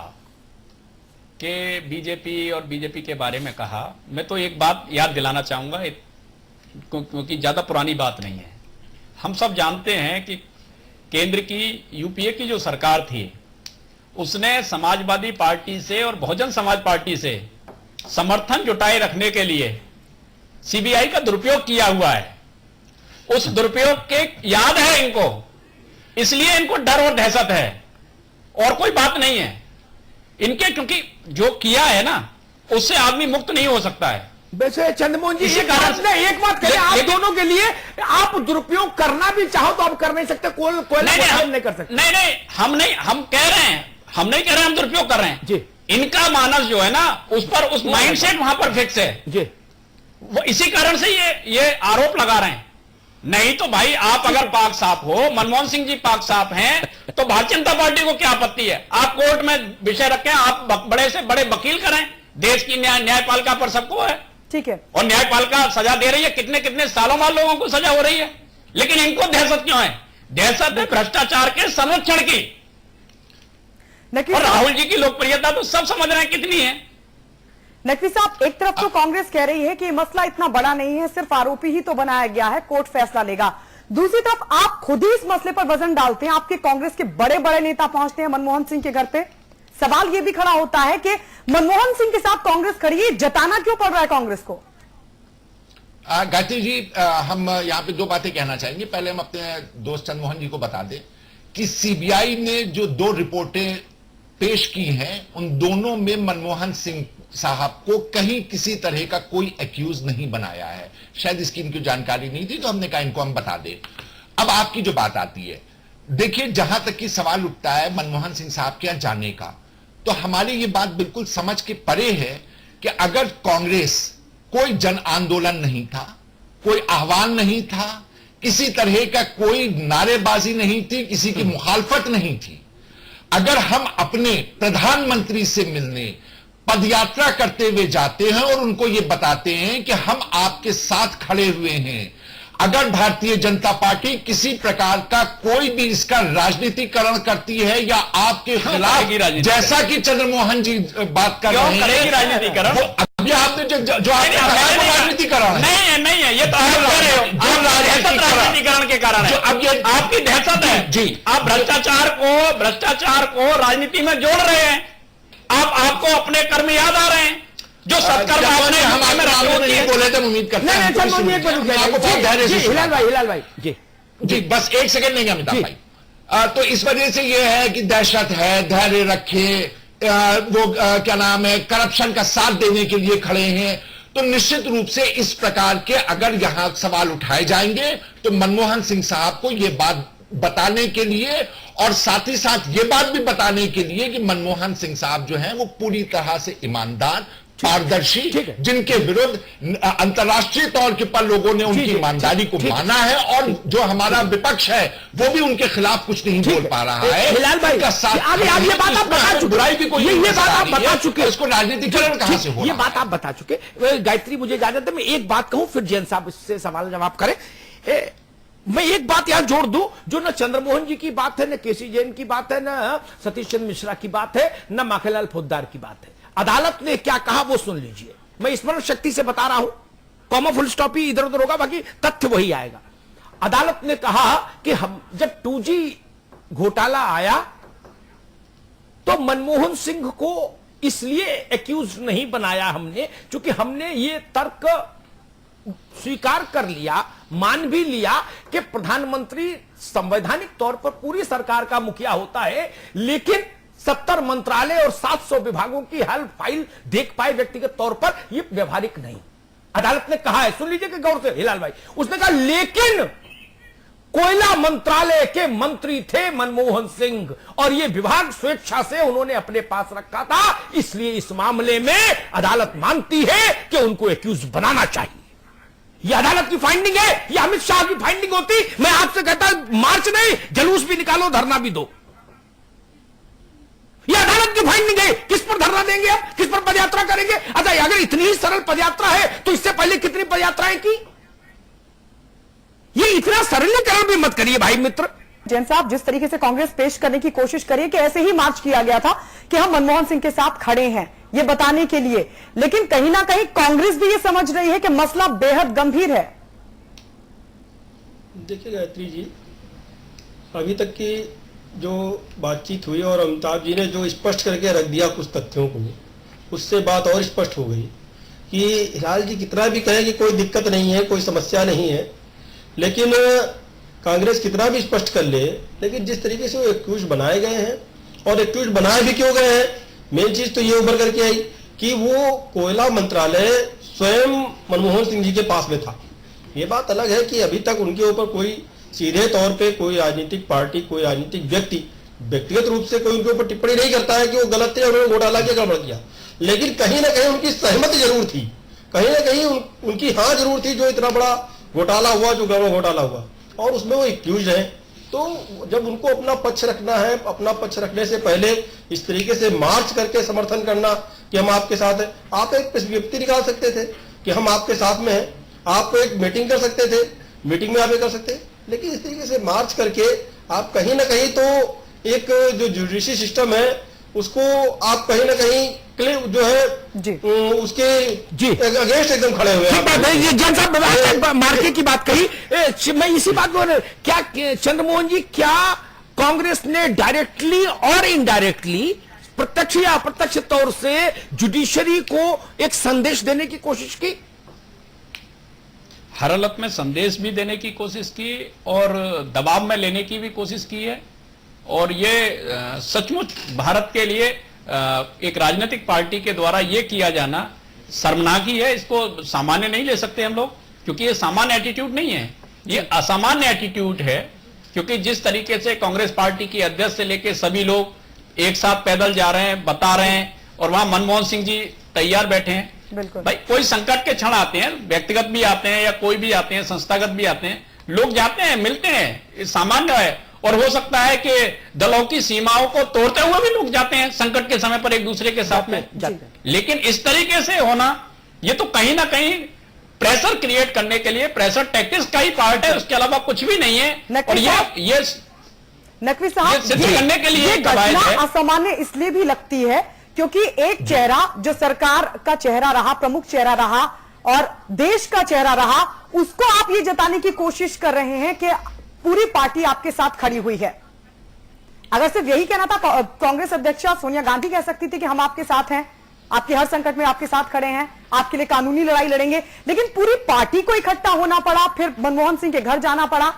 कि बीजेपी और बीजेपी के बारे में कहा, मैं तो एक बात याद दिलाना चाहूंगा क्योंकि ज्यादा पुरानी बात नहीं है। हम सब जानते हैं कि केंद्र की यूपीए की जो सरकार थी उसने समाजवादी पार्टी से और बहुजन समाज पार्टी से समर्थन जुटाए रखने के लिए सीबीआई का दुरुपयोग किया हुआ है। उस दुरुपयोग के याद है इनको, इसलिए इनको डर और दहशत है, और कोई बात नहीं है इनके, क्योंकि जो किया है ना उससे आदमी मुक्त नहीं हो सकता है। वैसे चंद्रमोहन जी इसी एक कारण बात नहीं, एक बात करें आप दोनों के लिए, आप दुरुपयोग करना भी चाहो तो आप कर नहीं सकते, कोयला नहीं कर सकते। नहीं हम कह रहे हैं, हम नहीं कह रहे हम दुरुपयोग कर रहे हैं जी। इनका मानस जो है ना उस पर, उस माइंडसेट वहां पर फिक्स है जी, वो इसी कारण से ये आरोप लगा रहे हैं। नहीं तो भाई आप अगर पाक साफ हो, मनमोहन सिंह जी पाक साफ हैं, तो भारतीय जनता पार्टी को क्या आपत्ति है? आप कोर्ट में विषय रखें, आप बड़े से बड़े वकील करें, देश की न्यायपालिका पर सबको है, ठीक है, और न्यायपालिका सजा दे रही है, कितने कितने सालों बाद लोगों को सजा हो रही है, लेकिन इनको दहशत क्यों है? दहशत है भ्रष्टाचार के संरक्षण की। और राहुल जी की लोकप्रियता तो सब समझ रहे हैं कितनी है। नकवी साहब, एक तरफ तो कांग्रेस कह रही है कि ये मसला इतना बड़ा नहीं है, सिर्फ आरोपी ही तो बनाया गया है, कोर्ट फैसला लेगा। दूसरी तरफ आप खुद ही इस मसले पर वजन डालते हैं, आपके कांग्रेस के बड़े बड़े नेता पहुंचते हैं मनमोहन सिंह के घर पे। सवाल यह भी खड़ा होता है कि मनमोहन सिंह के साथ कांग्रेस खड़ी है, जताना क्यों पड़ रहा है कांग्रेस को? गायत्री जी, हम यहां पे दो बातें कहना चाहेंगे। पहले हम अपने दोस्त चंद्रमोहन जी को बता दें कि सीबीआई ने जो दो रिपोर्टें पेश की हैं, उन दोनों में मनमोहन सिंह साहब को कहीं किसी तरह का कोई एक्यूज नहीं बनाया है। शायद इसकी इनकी जानकारी नहीं थी, तो हमने कहा इनको हम बता दें। अब आपकी जो बात आती है, देखिए, जहां तक कि सवाल उठता है मनमोहन सिंह साहब के यहां जाने का, तो हमारी ये बात बिल्कुल समझ के परे है कि अगर कांग्रेस कोई जन आंदोलन नहीं था, कोई आह्वान नहीं था, किसी तरह का कोई नारेबाजी नहीं थी, किसी की मुखालफत नहीं थी, अगर हम अपने प्रधानमंत्री से मिलने पदयात्रा करते हुए जाते हैं और उनको यह बताते हैं कि हम आपके साथ खड़े हुए हैं, अगर भारतीय जनता पार्टी किसी प्रकार का कोई भी इसका राजनीतिकरण करती है या आपके खिलाफ, जैसा कि चंद्रमोहन जी बात कर रहे हैं, राजनीतिकरण अभी आपने जो आपने कहा वो राजनीतिकरण नहीं है, ये तो आप कह रहे हो राजनीतिकरण के कारण है। अब ये आपकी दहशत है जी, आप भ्रष्टाचार को राजनीति में जोड़ रहे हैं। आपको अपने कर्म याद आ रहे हैं जो सत्कर्म आपने हम नहीं बोले थे, उम्मीद करते हैं हिलाल भाई जी, बस एक सेकंड नहीं अमिताभ भाई। तो इस वजह से यह है कि दहशत है, धैर्य रखे, वो क्या नाम है, करप्शन का साथ देने के लिए खड़े हैं। तो निश्चित रूप से इस प्रकार के अगर यहां सवाल उठाए जाएंगे तो मनमोहन सिंह साहब को यह बात बताने के लिए और साथ ही साथ यह बात भी बताने के लिए कि मनमोहन सिंह साहब जो हैं वो पूरी तरह से ईमानदार, पारदर्शी, जिनके विरुद्ध अंतर्राष्ट्रीय तौर के पर लोगों ने उनकी ईमानदारी को माना है, और जो हमारा विपक्ष है वो भी उनके खिलाफ कुछ नहीं बोल पा रहा है। हिलाल भाई, का साथ ये बात आप बता चुके, बुराई भी कोई, ये बात आप बता चुके, इसको राजनीतिकरण कहां से हो? ये बात आप बता चुके। गायत्री, मुझे इजाजत है, मैं एक बात कहूं, फिर जैन साहब इससे सवाल जवाब करें। मैं एक बात यहां जोड़ दूं, जो न चंद्रमोहन जी की बात है, न केसी जैन की बात है, न सतीश चंद्र मिश्रा की बात है, न माखनलाल फौजदार की बात है। अदालत ने क्या कहा वो सुन लीजिए। मैं स्मरण शक्ति से बता रहा हूं, कॉमा फुल स्टॉप ही इधर उधर होगा, बाकी तथ्य वही आएगा। अदालत ने कहा कि हम जब 2G घोटाला आया तो मनमोहन सिंह को इसलिए एक्यूज नहीं बनाया हमने, क्योंकि हमने ये तर्क स्वीकार कर लिया, मान भी लिया कि प्रधानमंत्री संवैधानिक तौर पर पूरी सरकार का मुखिया होता है, लेकिन 70 मंत्रालय और 700 विभागों की हर फाइल देख पाए व्यक्तिगत तौर पर, यह व्यवहारिक नहीं। अदालत ने कहा है, सुन लीजिए कि गौर से हिलाल भाई, उसने कहा लेकिन कोयला मंत्रालय के मंत्री थे मनमोहन सिंह और यह विभाग स्वेच्छा से उन्होंने अपने पास रखा था, इसलिए इस मामले में अदालत मानती है कि उनको एक्यूज बनाना चाहिए। यह अदालत की फाइंडिंग है, यह अमित शाह की फाइंडिंग होती। मैं आपसे कहता हूं, मार्च नहीं, जुलूस भी निकालो, धरना भी दो। यह अदालत की फाइंडिंग है। किस पर धरना देंगे आप, किस पर पदयात्रा करेंगे? अच्छा, अगर इतनी ही सरल पदयात्रा है तो इससे पहले कितनी पदयात्राएं की? ये इतना सरलीकरण भी मत करिए भाई मित्र। जैन साहब, जिस तरीके से कांग्रेस पेश करने की कोशिश करिए कि ऐसे ही मार्च किया गया था कि हम मनमोहन सिंह के साथ खड़े हैं, ये बताने के लिए, लेकिन कहीं ना कहीं कांग्रेस भी ये समझ रही है कि मसला बेहद गंभीर है। देखिए गायत्री जी, अभी तक की जो बातचीत हुई और अमिताभ जी ने जो स्पष्ट करके रख दिया कुछ तथ्यों को, उससे बात और स्पष्ट हो गई कि हिलाल जी कितना भी कहे कि कोई दिक्कत नहीं है, कोई समस्या नहीं है, लेकिन कांग्रेस कितना भी स्पष्ट कर ले, लेकिन जिस तरीके से वो एक्यूज बनाए गए हैं, और एक्यूज बनाए भी क्यों गए हैं, मेन चीज तो ये उभर करके आई कि वो कोयला मंत्रालय स्वयं मनमोहन सिंह जी के पास में था। ये बात अलग है कि अभी तक उनके ऊपर कोई सीधे तौर पे कोई राजनीतिक पार्टी, कोई राजनीतिक व्यक्ति व्यक्तिगत रूप से कोई उनके ऊपर टिप्पणी नहीं करता है कि वो गलत थे, उन्होंने घोटाला किया, गड़बड़ किया, लेकिन कहीं ना कहीं उनकी सहमति जरूर थी, कहीं ना कहीं उनकी हाँ जरूर थी, जो इतना बड़ा घोटाला हुआ, जो गड़बड़ घोटाला हुआ, और उसमें वो एक्यूज है। तो जब उनको अपना पक्ष रखना है, अपना पक्ष रखने से पहले इस तरीके से मार्च करके समर्थन करना कि हम आपके साथ हैं, आप एक विज्ञप्ति निकाल सकते थे कि हम आपके साथ में हैं, आप एक मीटिंग कर सकते थे, मीटिंग में आप ये कर सकते, लेकिन इस तरीके से मार्च करके आप कहीं ना कहीं तो एक जो जुडिशरी सिस्टम है उसको आप कहीं ना कहीं जो है उसके अगेंस्ट एकदम खड़े हुए हैं। जैन साहब मार्के की बात कही, मैं इसी बात बोल, क्या चंद्रमोहन जी, क्या कांग्रेस ने डायरेक्टली और इनडायरेक्टली, प्रत्यक्ष या अप्रत्यक्ष तौर से जुडिशरी को एक संदेश देने की कोशिश की? हर हालत में संदेश भी देने की कोशिश की और दबाव में लेने की भी कोशिश की है, और ये सचमुच भारत के लिए एक राजनीतिक पार्टी के द्वारा ये किया जाना शर्मनाकी है। इसको सामान्य नहीं ले सकते हम लोग, क्योंकि ये सामान्य एटीट्यूड नहीं है, ये असामान्य एटीट्यूड है। क्योंकि जिस तरीके से कांग्रेस पार्टी की अध्यक्ष से लेकर सभी लोग एक साथ पैदल जा रहे हैं, बता रहे हैं, और वहां मनमोहन सिंह जी तैयार बैठे हैं। भाई कोई संकट के क्षण आते हैं, व्यक्तिगत भी आते हैं या कोई भी आते हैं, संस्थागत भी आते हैं, लोग जाते हैं, मिलते हैं, सामान्य है। और हो सकता है कि दलों की सीमाओं को तोड़ते हुए भी लोग जाते हैं संकट के समय पर एक दूसरे के साथ में, लेकिन इस तरीके से होना, ये तो कहीं ना कहीं प्रेशर क्रिएट करने के लिए प्रेशर टैक्टिक्स का ही पार्ट है, उसके अलावा कुछ भी नहीं है। और ये नकवी साहब, सिद्ध करने के लिए घटना असामान्य इसलिए भी लगती है क्योंकि एक चेहरा जो सरकार का चेहरा रहा, प्रमुख चेहरा रहा और देश का चेहरा रहा, उसको आप ये जताने की कोशिश कर रहे हैं कि पूरी पार्टी आपके साथ खड़ी हुई है। अगर सिर्फ यही कहना था, कांग्रेस अध्यक्षा सोनिया गांधी कह सकती थी कि हम आपके साथ हैं, आपके हर संकट में आपके साथ खड़े हैं, आपके लिए कानूनी लड़ाई लड़ेंगे, लेकिन पूरी पार्टी को इकट्ठा होना पड़ा, फिर मनमोहन सिंह के घर जाना पड़ा।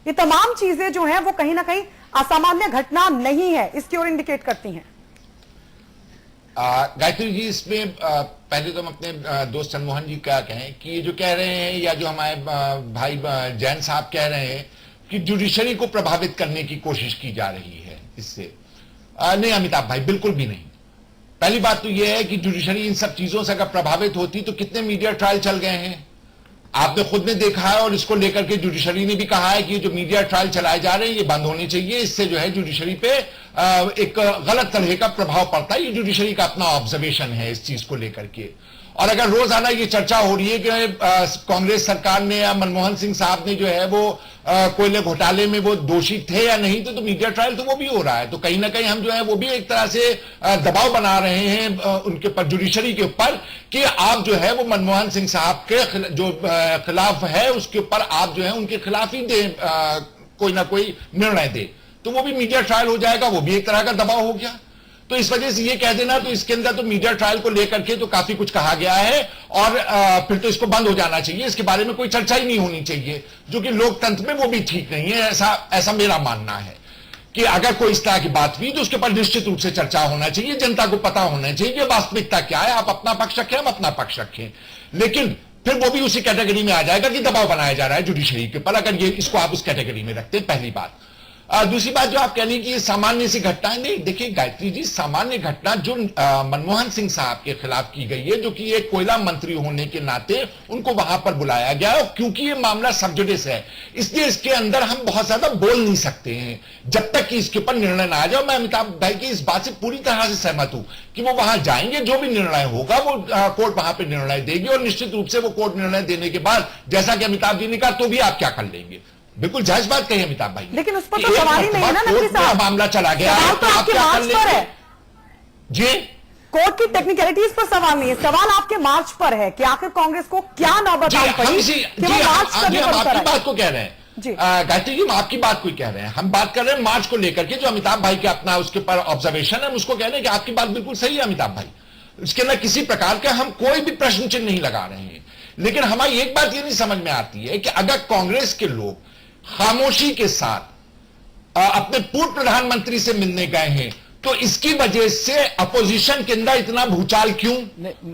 ये तमाम चीजें जो हैं वो कहीं ना कहीं असामान्य घटना नहीं है, इसकी ओर इंडिकेट करती हैं। गायत्री जी, इसमें पहले तो हम अपने दोस्त चंद्रमोहन जी क्या कहें कि ये जो कह रहे हैं, या जो हमारे भाई जैन साहब कह रहे हैं कि जुडिशरी को प्रभावित करने की कोशिश की जा रही है इससे, नहीं अमिताभ भाई, बिल्कुल भी नहीं। पहली बात तो यह है कि जुडिशरी इन सब चीजों से अगर प्रभावित होती तो कितने मीडिया ट्रायल चल गए हैं, आपने खुद ने देखा है, और इसको लेकर के जुडिशरी ने भी कहा है कि जो मीडिया ट्रायल चलाए जा रहे हैं ये बंद होने चाहिए, इससे जो है जुडिशरी पे एक गलत तरह का प्रभाव पड़ता है। ये जुडिशरी का अपना ऑब्जर्वेशन है इस चीज को लेकर के। और अगर रोजाना ये चर्चा हो रही है कि कांग्रेस सरकार ने या मनमोहन सिंह साहब ने जो है वो कोयले घोटाले में वो दोषी थे या नहीं, तो मीडिया ट्रायल तो वो भी हो रहा है। तो कहीं ना कहीं हम जो है वो भी एक तरह से दबाव बना रहे हैं उनके ऊपर, जुडिशरी के ऊपर, कि आप जो है वो मनमोहन सिंह साहब के जो खिलाफ है उसके ऊपर आप जो है उनके खिलाफ ही दे कोई ना कोई निर्णय दे, तो वो भी मीडिया ट्रायल हो जाएगा, वो भी एक तरह का दबाव हो गया। तो इस वजह से ये कह देना, तो इसके अंदर तो मीडिया ट्रायल को लेकर के तो काफी कुछ कहा गया है, और फिर तो इसको बंद हो जाना चाहिए, इसके बारे में कोई चर्चा ही नहीं होनी चाहिए, जो कि लोकतंत्र में वो भी ठीक नहीं है। ऐसा मेरा मानना है कि अगर कोई इस तरह की बात हुई तो उसके ऊपर निश्चित रूप से चर्चा होना चाहिए, जनता को पता होना चाहिए कि वास्तविकता क्या है। आप अपना पक्ष रखें, हम अपना पक्ष रखें, लेकिन फिर वो भी उसी कैटेगरी में आ जाएगा कि दबाव बनाया जा रहा है जुडिशरी के ऊपर, अगर ये इसको आप उस कैटेगरी में रखते हैं, पहली बात। दूसरी बात जो आप कह रही कि ये सामान्य सी घटना है, नहीं, देखिए गायत्री जी, सामान्य घटना जो मनमोहन सिंह साहब के खिलाफ की गई है, जो कि एक कोयला मंत्री होने के नाते उनको वहां पर बुलाया गया है, क्योंकि ये मामला सब जुडिस है, इसलिए इसके अंदर हम बहुत ज्यादा बोल नहीं सकते हैं जब तक कि इसके ऊपर निर्णय ना आ जाए। मैं अमिताभ भाई की इस बात से पूरी तरह से सहमत हूं कि वो वहां जाएंगे, जो भी निर्णय होगा वो कोर्ट वहां पर निर्णय देगी, और निश्चित रूप से वो कोर्ट निर्णय देने के बाद, जैसा कि अमिताभ जी ने कहा, तो भी आप क्या कर लेंगे, बिल्कुल जायज बात कही अमिताभ भाई, लेकिन उस पर तो सवाल ही नहीं है ना नकवी साहब, मामला चला गया है, तो आप क्या कर लेंगे जी? कोर्ट की टेक्निकलिटीज पर सवाल नहीं है, सवाल आपके मार्च पर है कि आखिर कांग्रेस को क्या नौबत आई पड़ी कि वो मार्च करने पर आपकी बात को कह रहे हैं गायत्री जी, हम आपकी बात को कह रहे हैं, हम बात कर रहे हैं मार्च को लेकर के, जो अमिताभ भाई के अपना उसके ऊपर ऑब्जर्वेशन है, हम उसको कह रहे हैं कि आपकी बात बिल्कुल सही है अमिताभ भाई, इसके अंदर किसी प्रकार का हम कोई भी प्रश्न चिन्ह नहीं लगा रहे हैं। लेकिन हमारी एक बात ये नहीं समझ में आती है कि अगर कांग्रेस के लोग खामोशी के साथ अपने पूर्व प्रधानमंत्री से मिलने गए हैं, तो इसकी वजह से अपोजिशन के अंदर इतना भूचाल क्यों?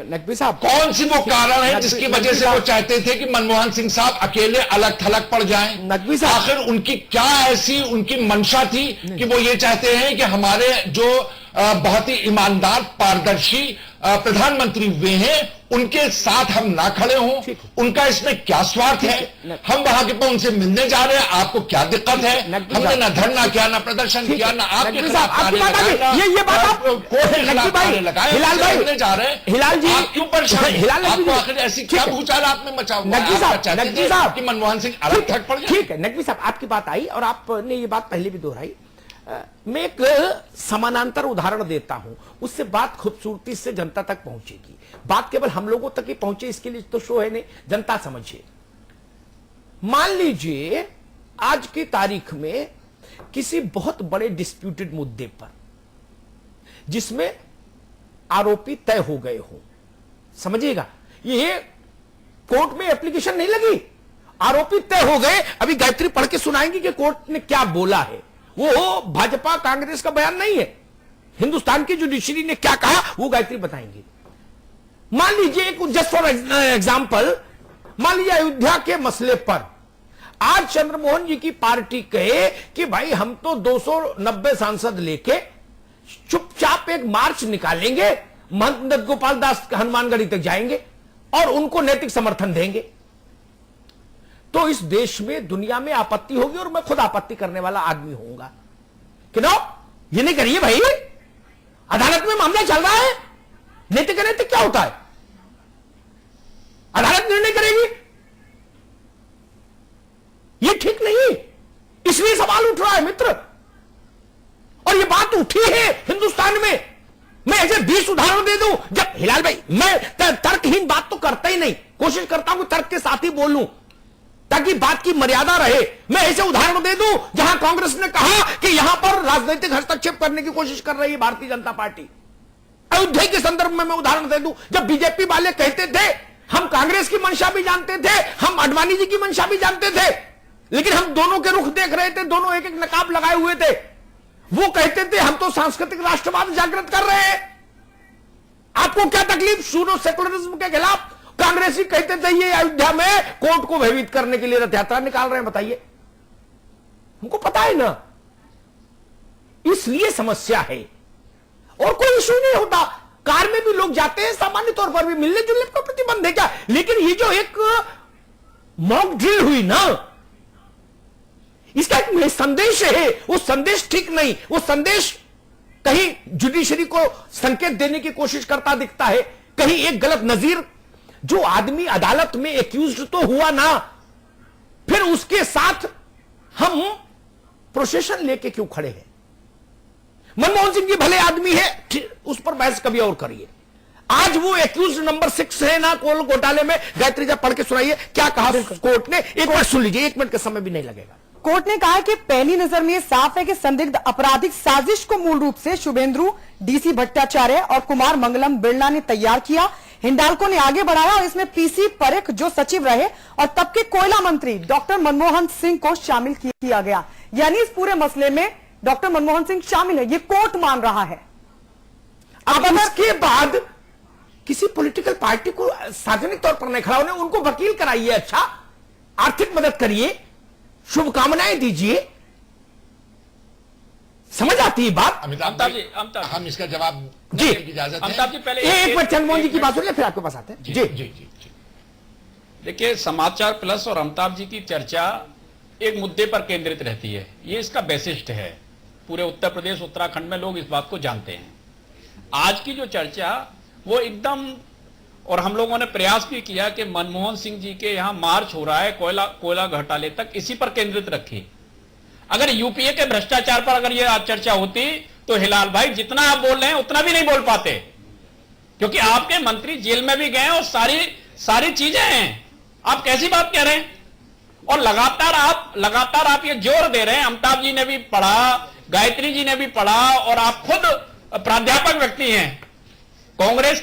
नकवी साहब, कौन सी वो कारण है जिसकी वजह से वो चाहते थे कि मनमोहन सिंह साहब अकेले अलग थलग पड़ जाएं? नकवी साहब, आखिर उनकी क्या ऐसी उनकी मंशा थी कि वो ये चाहते हैं कि हमारे जो बहुत ही ईमानदार पारदर्शी प्रधानमंत्री हुए हैं उनके साथ हम ना खड़े हों? उनका इसमें क्या स्वार्थ है? हम वहां के उनसे मिलने जा रहे हैं, आपको क्या दिक्कत है? हमने ना धरना किया, ना प्रदर्शन किया, ना आपके खिलाफ कार्य लगाया, ये बात आप हिलाल भाई मिलने जा रहे हैं। हिलाल जी, आप क्यों परेशान? हिलाल आपको आखिर ऐसी क्या भूचाल आप में मचा हुआ है? नकवी साहब कि मनमोहन सिंह अलग थलग पड़ जाए? ठीक है नकवी साहब, आपकी बात आई और आपने ये बात पहले भी दोहराई। मैं एक समानांतर उदाहरण देता हूं, उससे बात खूबसूरती से जनता तक पहुंचेगी। बात केवल हम लोगों तक ही पहुंचे इसके लिए तो शो है नहीं, जनता समझिए। मान लीजिए आज की तारीख में किसी बहुत बड़े डिस्प्यूटेड मुद्दे पर जिसमें आरोपी तय हो गए हो, समझिएगा, ये कोर्ट में एप्लीकेशन नहीं लगी, आरोपी तय हो गए। अभी गायत्री पढ़ के सुनाएंगे कि कोर्ट ने क्या बोला है। वो भाजपा कांग्रेस का बयान नहीं है, हिंदुस्तान की जुडिशरी ने क्या कहा वो गायत्री बताएंगे। मान लीजिए जस्ट फॉर एग्जांपल, मान लीजिए अयोध्या के मसले पर आज चंद्रमोहन जी की पार्टी कहे कि भाई हम तो 290 सांसद लेके चुपचाप एक मार्च निकालेंगे, महंत गोपाल दास हनुमानगढ़ी तक जाएंगे और उनको नैतिक समर्थन देंगे, तो इस देश में दुनिया में आपत्ति होगी और मैं खुद आपत्ति करने वाला आदमी होऊंगा कि नो, ये नहीं करिए भाई, अदालत में मामला चल रहा है, नैतिक अनैतिक क्या होता है, अदालत निर्णय करेगी, ये ठीक नहीं, इसलिए सवाल उठ रहा है मित्र। और ये बात उठी है हिंदुस्तान में। मैं ऐसे 20 उदाहरण दे दूं, जब हिलाल भाई, मैं तर्कहीन बात तो करता ही नहीं, कोशिश करता हूं तर्क के साथ ही बोलूं ताकि बात की मर्यादा रहे। मैं ऐसे उदाहरण दे दूं जहां कांग्रेस ने कहा कि यहां पर राजनीतिक हस्तक्षेप करने की कोशिश कर रही है भारतीय जनता पार्टी। अयोध्या के संदर्भ में मैं उदाहरण दे दूं, जब बीजेपी वाले कहते थे हम कांग्रेस की मंशा भी जानते थे, हम अडवाणी जी की मंशा भी जानते थे, लेकिन हम दोनों के रुख देख रहे थे, दोनों एक एक नकाब लगाए हुए थे। वो कहते थे हम तो सांस्कृतिक राष्ट्रवाद जागृत कर रहे हैं। आपको क्या तकलीफ? सूडो सेकुलरिज्म के खिलाफ कांग्रेसी कहते थे ये अयोध्या में कोर्ट को भयभीत करने के लिए रथ यात्रा निकाल रहे हैं। बताइए, हमको पता है ना, इसलिए समस्या है और कोई इशू नहीं होता। कार में भी लोग जाते हैं, सामान्य तौर पर भी मिलने जुलने पर प्रतिबंध है क्या? लेकिन ये जो एक मॉक ड्रिल हुई ना, इसका एक संदेश है, वो संदेश ठीक नहीं, वो संदेश कहीं जुडिशरी को संकेत देने की कोशिश करता दिखता है, कहीं एक गलत नजीर। जो आदमी अदालत में एक्यूज्ड तो हुआ ना, फिर उसके साथ हम प्रोसेशन लेके क्यों खड़े हैं? मनमोहन सिंह जी भले आदमी है, उस पर बहस कभी और करिए। आज वो एक्यूज नंबर 6 है ना कोल घोटाले में। गायत्री जी पढ़ के सुनाइए क्या कहा कोर्ट ने, एक मिनट सुन लीजिए, 1 मिनट का समय भी नहीं लगेगा। कोर्ट ने कहा कि पहली नजर में यह साफ है कि संदिग्ध आपराधिक साजिश को मूल रूप से शुभेंद्रू, डीसी भट्टाचार्य और कुमार मंगलम बिरला ने तैयार किया। हिंडाल्को ने आगे बढ़ाया और इसमें पीसी परेख जो सचिव रहे और तब के कोयला मंत्री डॉक्टर मनमोहन सिंह को शामिल किया गया। यानी इस पूरे मसले में डॉक्टर मनमोहन सिंह शामिल है, ये कोर्ट मान रहा है। अब इसके बाद किसी पॉलिटिकल पार्टी को सार्वजनिक तौर पर नहीं खड़ा होने, उनको वकील कराइए, अच्छा आर्थिक मदद करिए, शुभकामनाएं दीजिए, समझ आती है बात। अमिताभ जी, हम इसका जवाब जी देने की इजाजत है? अमिताभ जी पहले एक मिनट चंद्रमोहन जी की बात सुनिए, फिर आपके पास आते हैं। जी जी जी। देखिए, समाचार प्लस और अमिताभ जी की चर्चा एक मुद्दे पर केंद्रित रहती है, ये इसका वैशिष्ट है। पूरे उत्तर प्रदेश उत्तराखंड में लोग इस बात को जानते हैं। आज की जो चर्चा वो एकदम, और हम लोगों ने प्रयास भी किया कि मनमोहन सिंह जी के यहां मार्च हो रहा है कोयला घोटाले तक, इसी पर केंद्रित रखी। अगर यूपीए के भ्रष्टाचार पर अगर ये चर्चा होती तो हिलाल भाई जितना आप बोल रहे हैं उतना भी नहीं बोल पाते, क्योंकि आपके मंत्री जेल में भी गए और सारी चीजें हैं। आप कैसी बात कह रहे हैं? और लगातार आप ये जोर दे रहे हैं, अमिताभ जी ने भी पढ़ा, गायत्री जी ने भी पढ़ा, और आप खुद प्राध्यापक व्यक्ति हैं, कांग्रेस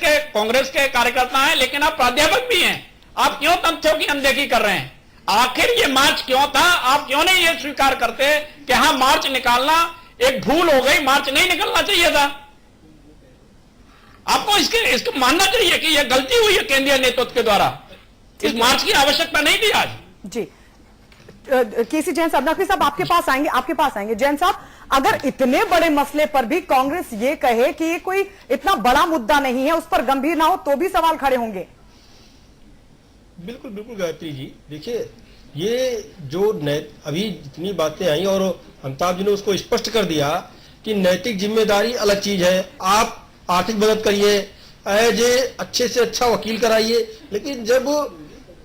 के कार्यकर्ता हैं, लेकिन आप प्राध्यापक भी हैं। आप क्यों तथ्यों की अनदेखी कर रहे हैं? आखिर ये मार्च क्यों था? आप क्यों नहीं ये स्वीकार करते कि हाँ मार्च निकालना एक भूल हो गई, मार्च नहीं निकलना चाहिए था। आपको इसके मानना चाहिए कि यह गलती हुई है केंद्रीय नेतृत्व के द्वारा। इस मार्च की आवश्यकता नहीं थी आज। जी केसी जैन साहब, नकवी साहब आपके पास आएंगे। जैन साहब, अगर इतने बड़े मसले पर भी कांग्रेस ये कहे कि ये कोई इतना बड़ा मुद्दा नहीं है, उस पर गंभीर ना हो, तो भी सवाल खड़े होंगे। बिल्कुल बिल्कुल गायत्री जी, देखिए ये जो अभी जितनी बातें आई और अमिताभ जी ने उसको स्पष्ट कर दिया कि नैतिक जिम्मेदारी अलग चीज है। आप आर्थिक मदद करिए, एज ए अच्छे से अच्छा वकील कराइए, लेकिन जब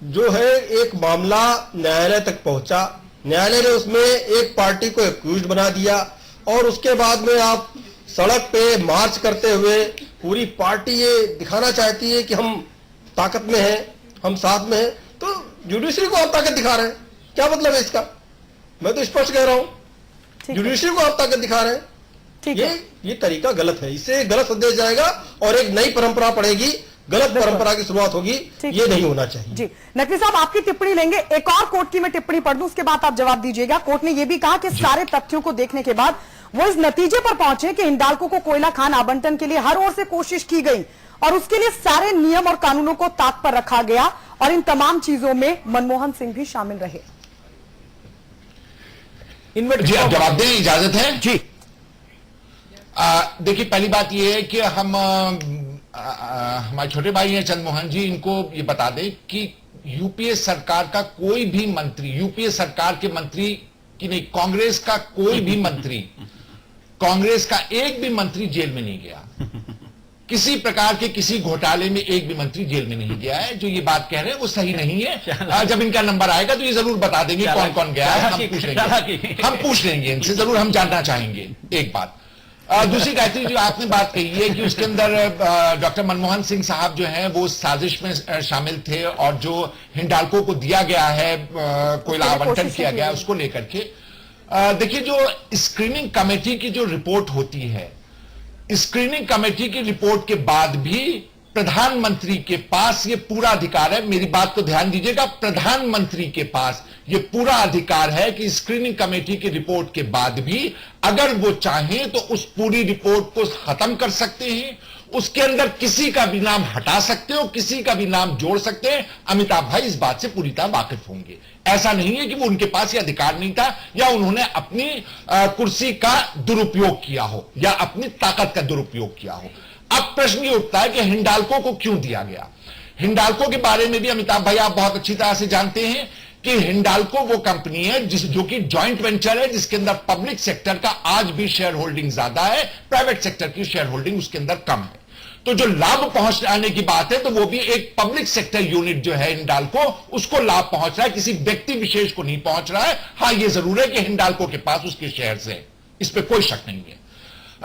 जो है एक मामला न्यायालय तक पहुंचा, न्यायालय ने उसमें एक पार्टी को एक्यूज्ड बना दिया और उसके बाद में आप सड़क पे मार्च करते हुए पूरी पार्टी ये दिखाना चाहती है कि हम ताकत में हैं, हम साथ में हैं, तो जुडिशरी को आप ताकत दिखा रहे हैं। क्या मतलब है इसका? मैं तो स्पष्ट कह रहा हूं, जुडिशरी को आप ताकत दिखा रहे हैं। ये तरीका गलत है, इससे गलत संदेश जाएगा और एक नई परंपरा पड़ेगी, गलत परंपरा की शुरुआत होगी। ये नहीं होना चाहिए। जी नकवी साहब, आपकी टिप्पणी लेंगे। एक और कोर्ट की मैं टिप्पणी पढ़ दूं, उसके बाद आप जवाब दीजिएगा। कोर्ट ने यह भी कहा कि सारे तथ्यों को देखने के बाद वो इस नतीजे पर पहुंचे कि हिंडाल्को को कोयला खान आवंटन के लिए हर ओर से कोशिश की गई और उसके लिए सारे नियम और कानूनों को ताक पर रखा गया और इन तमाम चीजों में मनमोहन सिंह भी शामिल रहे। जी आप जवाब दें, इजाजत है? जी देखिए, पहली बात यह है कि हम हमारे छोटे भाई हैं चंद्रमोहन जी, इनको ये बता दें कि यूपीए सरकार का कोई भी मंत्री, यूपीए सरकार के मंत्री की नहीं, कांग्रेस का कोई भी मंत्री, कांग्रेस का एक भी मंत्री जेल में नहीं गया। किसी प्रकार के किसी घोटाले में एक भी मंत्री जेल में नहीं गया है। जो ये बात कह रहे हैं वो सही नहीं है। जब इनका नंबर आएगा तो ये जरूर बता देंगे कौन कौन गया है। हम पूछ लेंगे इनसे, जरूर हम जानना चाहेंगे। एक बात। दूसरी गायत्री, जो आपने बात कही है कि उसके अंदर डॉक्टर मनमोहन सिंह साहब जो हैं वो साजिश में शामिल थे और जो हिंडाल्को को दिया गया है, कोयला आवंटन किया गया है, उसको लेकर के देखिए, जो स्क्रीनिंग कमेटी की जो रिपोर्ट होती है, स्क्रीनिंग कमेटी की रिपोर्ट के बाद भी प्रधानमंत्री के पास ये पूरा अधिकार है। मेरी बात को ध्यान दीजिएगा, प्रधानमंत्री के पास ये पूरा अधिकार है कि स्क्रीनिंग कमेटी की रिपोर्ट के बाद भी अगर वो चाहें तो उस पूरी रिपोर्ट को खत्म कर सकते हैं, उसके अंदर किसी का भी नाम हटा सकते हो, किसी का भी नाम जोड़ सकते हैं। अमिताभ भाई इस बात से पूरी तरह वाकिफ होंगे। ऐसा नहीं है कि वो उनके पास ये अधिकार नहीं था या उन्होंने अपनी कुर्सी का दुरुपयोग किया हो या अपनी ताकत का दुरुपयोग किया हो। अब प्रश्न ये उठता है कि हिंडाल्को को क्यों दिया गया। हिंडाल्को के बारे में भी अमिताभ भाई आप बहुत अच्छी तरह से जानते हैं कि हिंडाल्को वो कंपनी है जो कि जॉइंट वेंचर है, जिसके अंदर पब्लिक सेक्टर का आज भी शेयर होल्डिंग ज्यादा है, प्राइवेट सेक्टर की शेयर होल्डिंग उसके अंदर कम है। तो जो लाभ पहुंचाने की बात है तो वो भी एक पब्लिक सेक्टर यूनिट जो है हिंडाल्को, उसको लाभ पहुंच रहा है, किसी व्यक्ति विशेष को नहीं पहुंच रहा है। हां, ये जरूर है कि हिंडाल्को के पास उसके शेयर्स है, इस पर कोई शक नहीं है।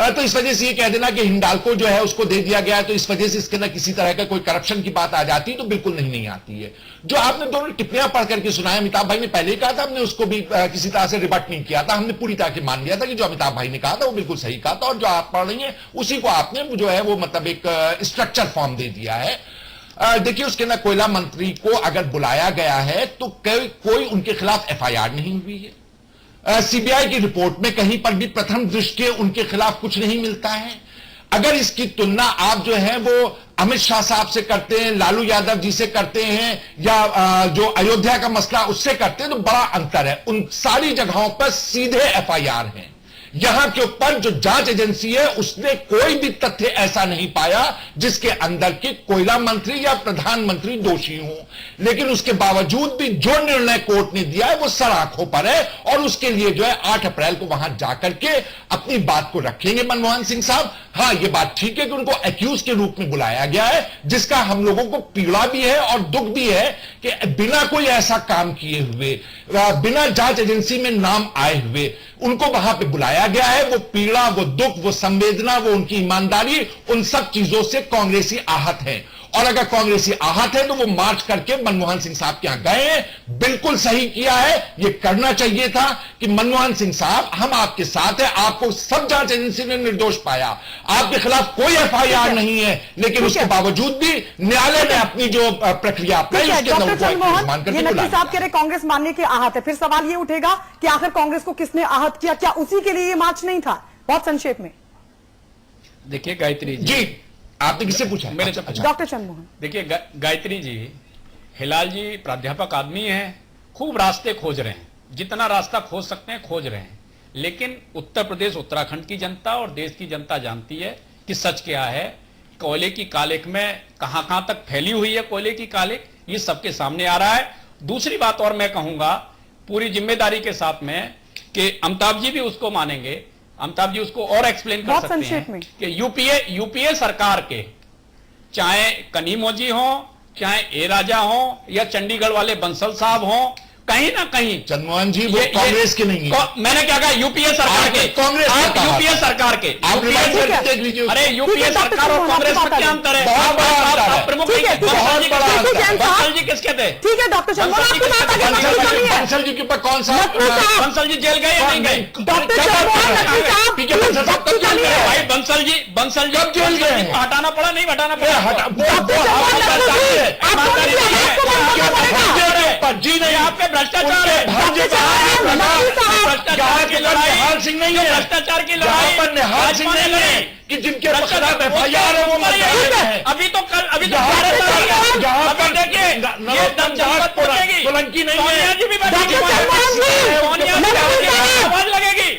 तो इस वजह से ये कह देना कि हिंडाल्को जो है उसको दे दिया गया है तो इस वजह से इसके अंदर किसी तरह का कोई करप्शन की बात आ जाती है, तो बिल्कुल नहीं आती है। जो आपने दोनों टिप्पणियां पढ़ करके सुनाया, अमिताभ भाई ने पहले ही कहा था, हमने उसको भी किसी तरह से रिबट नहीं किया था, हमने पूरी तरह से मान लिया था कि जो अमिताभ भाई ने कहा था वो बिल्कुल सही कहा था, और जो आप पढ़ रही हैं उसी को आपने जो है वो मतलब एक स्ट्रक्चर फॉर्म दे दिया है। देखिए, उसके अंदर कोयला मंत्री को अगर बुलाया गया है तो कोई उनके खिलाफ एफआईआर नहीं हुई है। सीबीआई की रिपोर्ट में कहीं पर भी प्रथम दृष्टया उनके खिलाफ कुछ नहीं मिलता है। अगर इसकी तुलना आप जो है वो अमित शाह साहब से करते हैं, लालू यादव जी से करते हैं, या जो अयोध्या का मसला उससे करते हैं, तो बड़ा अंतर है। उन सारी जगहों पर सीधे एफआईआर हैं। यहां के ऊपर जो जांच एजेंसी है उसने कोई भी तथ्य ऐसा नहीं पाया जिसके अंदर के कोयला मंत्री या प्रधानमंत्री दोषी हो। लेकिन उसके बावजूद भी जो निर्णय कोर्ट ने दिया है वो सर आंखों पर है, और उसके लिए जो है 8 अप्रैल को वहां जाकर के अपनी बात को रखेंगे मनमोहन सिंह साहब। हां, ये बात ठीक है कि उनको एक्यूज के रूप में बुलाया गया है, जिसका हम लोगों को पीड़ा भी है और दुख भी है कि बिना कोई ऐसा काम किए हुए, बिना जांच एजेंसी में नाम आए हुए उनको वहां पे बुलाया गया है। वो पीड़ा, वो दुख, वो संवेदना, वो उनकी ईमानदारी, उन सब चीजों से कांग्रेसी आहत है। और अगर कांग्रेसी आहत है तो वो मार्च करके मनमोहन सिंह साहब के यहां गए हैं। बिल्कुल सही किया है, ये करना चाहिए था कि मनमोहन सिंह साहब हम आपके साथ है, आपको सब जांच एजेंसी ने निर्दोष पाया, आपके खिलाफ कोई एफआईआर नहीं है, लेकिन उसके बावजूद भी न्यायालय ने अपनी जो प्रक्रिया अपनाई उसके अंदर उनको मान करके नकवी बुलाया। साहब कह रहे कांग्रेस मानने के आहत है, फिर सवाल ये उठेगा कि आखिर कांग्रेस को किसने आहत किया, क्या उसी के लिए ये मार्च नहीं था? बहुत संक्षेप में देखिए गायत्री जी, आपने किससे पूछा? मैंने तो अच्छा। डॉक्टर चंद्रमोहन। देखिए गायत्री जी, हिलाल जी प्राध्यापक आदमी हैं, खूब रास्ते खोज रहे हैं, जितना रास्ता खोज सकते हैं खोज रहे हैं, लेकिन उत्तर प्रदेश उत्तराखंड की जनता और देश की जनता जानती है कि सच क्या है। कोयले की कालिख में कहां कहां तक फैली हुई है कोयले की कालिख, ये सबके सामने आ रहा है। दूसरी बात और मैं कहूंगा पूरी जिम्मेदारी के साथ में कि अमिताभ जी भी उसको मानेंगे, अमिताभ जी उसको और एक्सप्लेन कर सकते हैं कि यूपीए सरकार के चाहे कनीमोजी हो, चाहे ए राजा हो या चंडीगढ़ वाले बंसल साहब हो, कहीं ना कहीं चंद्रमोहन जी वो कांग्रेस के नहीं है। मैंने क्या कहा? यूपीए सरकार के, कांग्रेस यूपीए सरकार के, अरे यूपीए सरकार और कांग्रेस में क्या अंतर है? बहुत बड़ा अंतर है। प्रमुख बंसल जी किसके थे? ठीक है डॉक्टर चंद्रमोहन, बंसल जी के ऊपर कौन सा? बंसल जी जेल गए या नहीं गए? डॉक्टर चंद्रमोहन भाई बंसल जी कब जेल गए? हटाना पड़ा नहीं हटाना पड़ा? जी नहीं, आपके भ्रष्टाचार है, भ्रष्टाचार की लड़ाई, निहाल सिंह नहीं है, भ्रष्टाचार की लड़ाई पर निहाल सिंह नहीं है कि जिनके खिलाफ एफआईआर है वो अभी तो कल अभी तो देखिए ये जनपद पहुंचेगी, सोलंकी नहीं सोनिया है, जी भी बैठेगी, सोनिया जी आवाज लगेगी,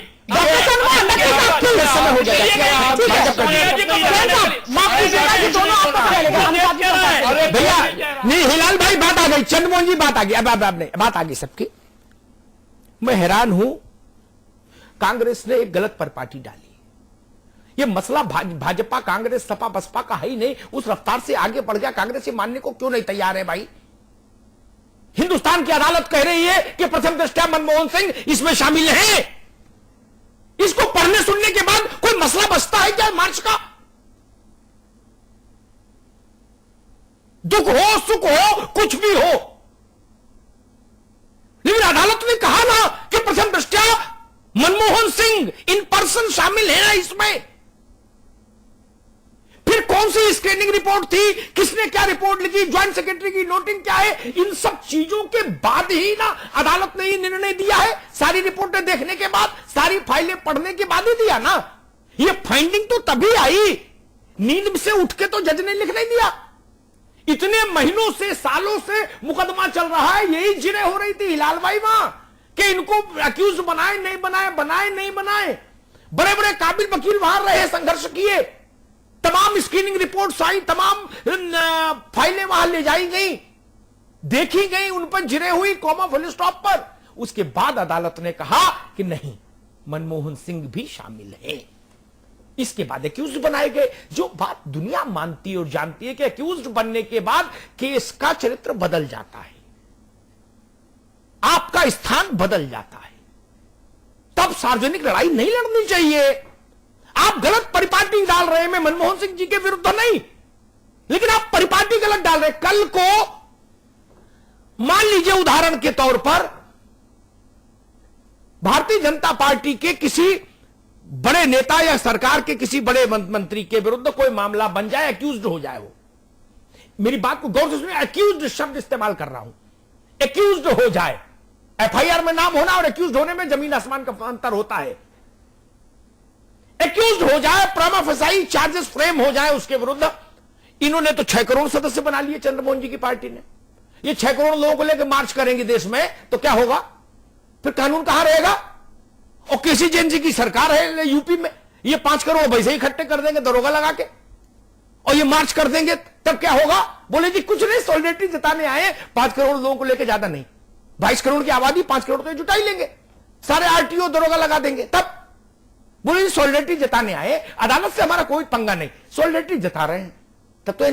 अरे भैया नहीं, हिलाल भाई बात आ गई, चंद्रमोहन जी बात आ गई, अब बात आ गई सबकी। मैं हैरान हूं, कांग्रेस ने एक गलत परिपाटी डाली। ये मसला भाजपा कांग्रेस सपा बसपा का है ही नहीं, उस रफ्तार से आगे बढ़ गया। कांग्रेस ये मानने को क्यों नहीं तैयार है भाई? हिंदुस्तान की अदालत कह रही है कि प्रथम दृष्टया मनमोहन सिंह इसमें शामिल हैं। इसको पढ़ने सुनने के बाद कोई मसला बचता है क्या मार्च का? दुख हो सुख हो कुछ भी हो, लेकिन अदालत ने कहा ना कि प्रथम दृष्टया मनमोहन सिंह इन पर्सन शामिल है ना इसमें। फिर कौन सी स्क्रीनिंग रिपोर्ट थी, किसने क्या रिपोर्ट लिखी, ज्वाइंट सेक्रेटरी की नोटिंग क्या है, इन सब चीजों के बाद ही ना अदालत ने ये निर्णय दिया है। सारी रिपोर्टें देखने के बाद, सारी फाइलें पढ़ने के बाद ही दिया ना। ये फाइंडिंग तो तभी आई, नींद से उठ के तो जज ने लिख नहीं दिया। इतने महीनों से सालों से मुकदमा चल रहा है, यही जिरे हो रही थी हिलाल भाई वहां कि इनको अक्यूज बनाए नहीं बनाए, बनाए नहीं बनाए। बड़े बड़े काबिल वकील वहां रहे, संघर्ष किए, तमाम स्क्रीनिंग रिपोर्ट्स आई, तमाम फाइलें वहां ले जाई गई, देखी गई, उन पर जिरे हुई कॉमा फुल स्टॉप पर। उसके बाद अदालत ने कहा कि नहीं, मनमोहन सिंह भी शामिल है। इसके बाद एक्यूज बनाए गए। जो बात दुनिया मानती और जानती है कि एक्यूज बनने के बाद केस का चरित्र बदल जाता है, आपका स्थान बदल जाता है, तब सार्वजनिक लड़ाई नहीं लड़नी चाहिए। आप गलत परिपाटी डाल रहे हैं, मैं मनमोहन सिंह जी के विरुद्ध नहीं, लेकिन आप परिपाटी गलत डाल रहे हैं। कल को मान लीजिए उदाहरण के तौर पर भारतीय जनता पार्टी के किसी बड़े नेता या सरकार के किसी बड़े मंत्री के विरुद्ध कोई मामला बन जाए, एक्यूज्ड हो जाए। वो मेरी बात को गौर से सुनिए, एक्यूज्ड शब्द इस्तेमाल कर रहा हूं, एक्यूज्ड हो जाए। एफआईआर में नाम होना और एक्यूज्ड होने में जमीन आसमान का अंतर होता है। एक्यूज्ड हो जाए, प्रमा फसाई चार्जेस फ्रेम हो जाए उसके विरुद्ध। इन्होंने तो 6 करोड़ सदस्य बना लिए चंद्रमोहन जी की पार्टी ने। ये 6 करोड़ लोगों को लेकर मार्च करेंगे देश में, तो क्या होगा? फिर कानून कहां रहेगा? और किसी जैन जी की सरकार है यूपी में, ये 5 करोड़ वैसे ही इकट्ठे कर देंगे दरोगा लगा के, और ये मार्च कर देंगे, तब क्या होगा? बोले जी कुछ नहीं, सॉलिडेरिटी जताने आए, 5 करोड़ लोगों को लेकर, ज्यादा नहीं, 22 करोड़ की आबादी, 5 करोड़ तो जुटा ही लेंगे, सारे आरटीओ दरोगा लगा देंगे। तब बोले जी सॉलिडेरिटी जताने आए, अदालत से हमारा कोई पंगा नहीं, सॉलिडेरिटी जता रहे हैं, तब तो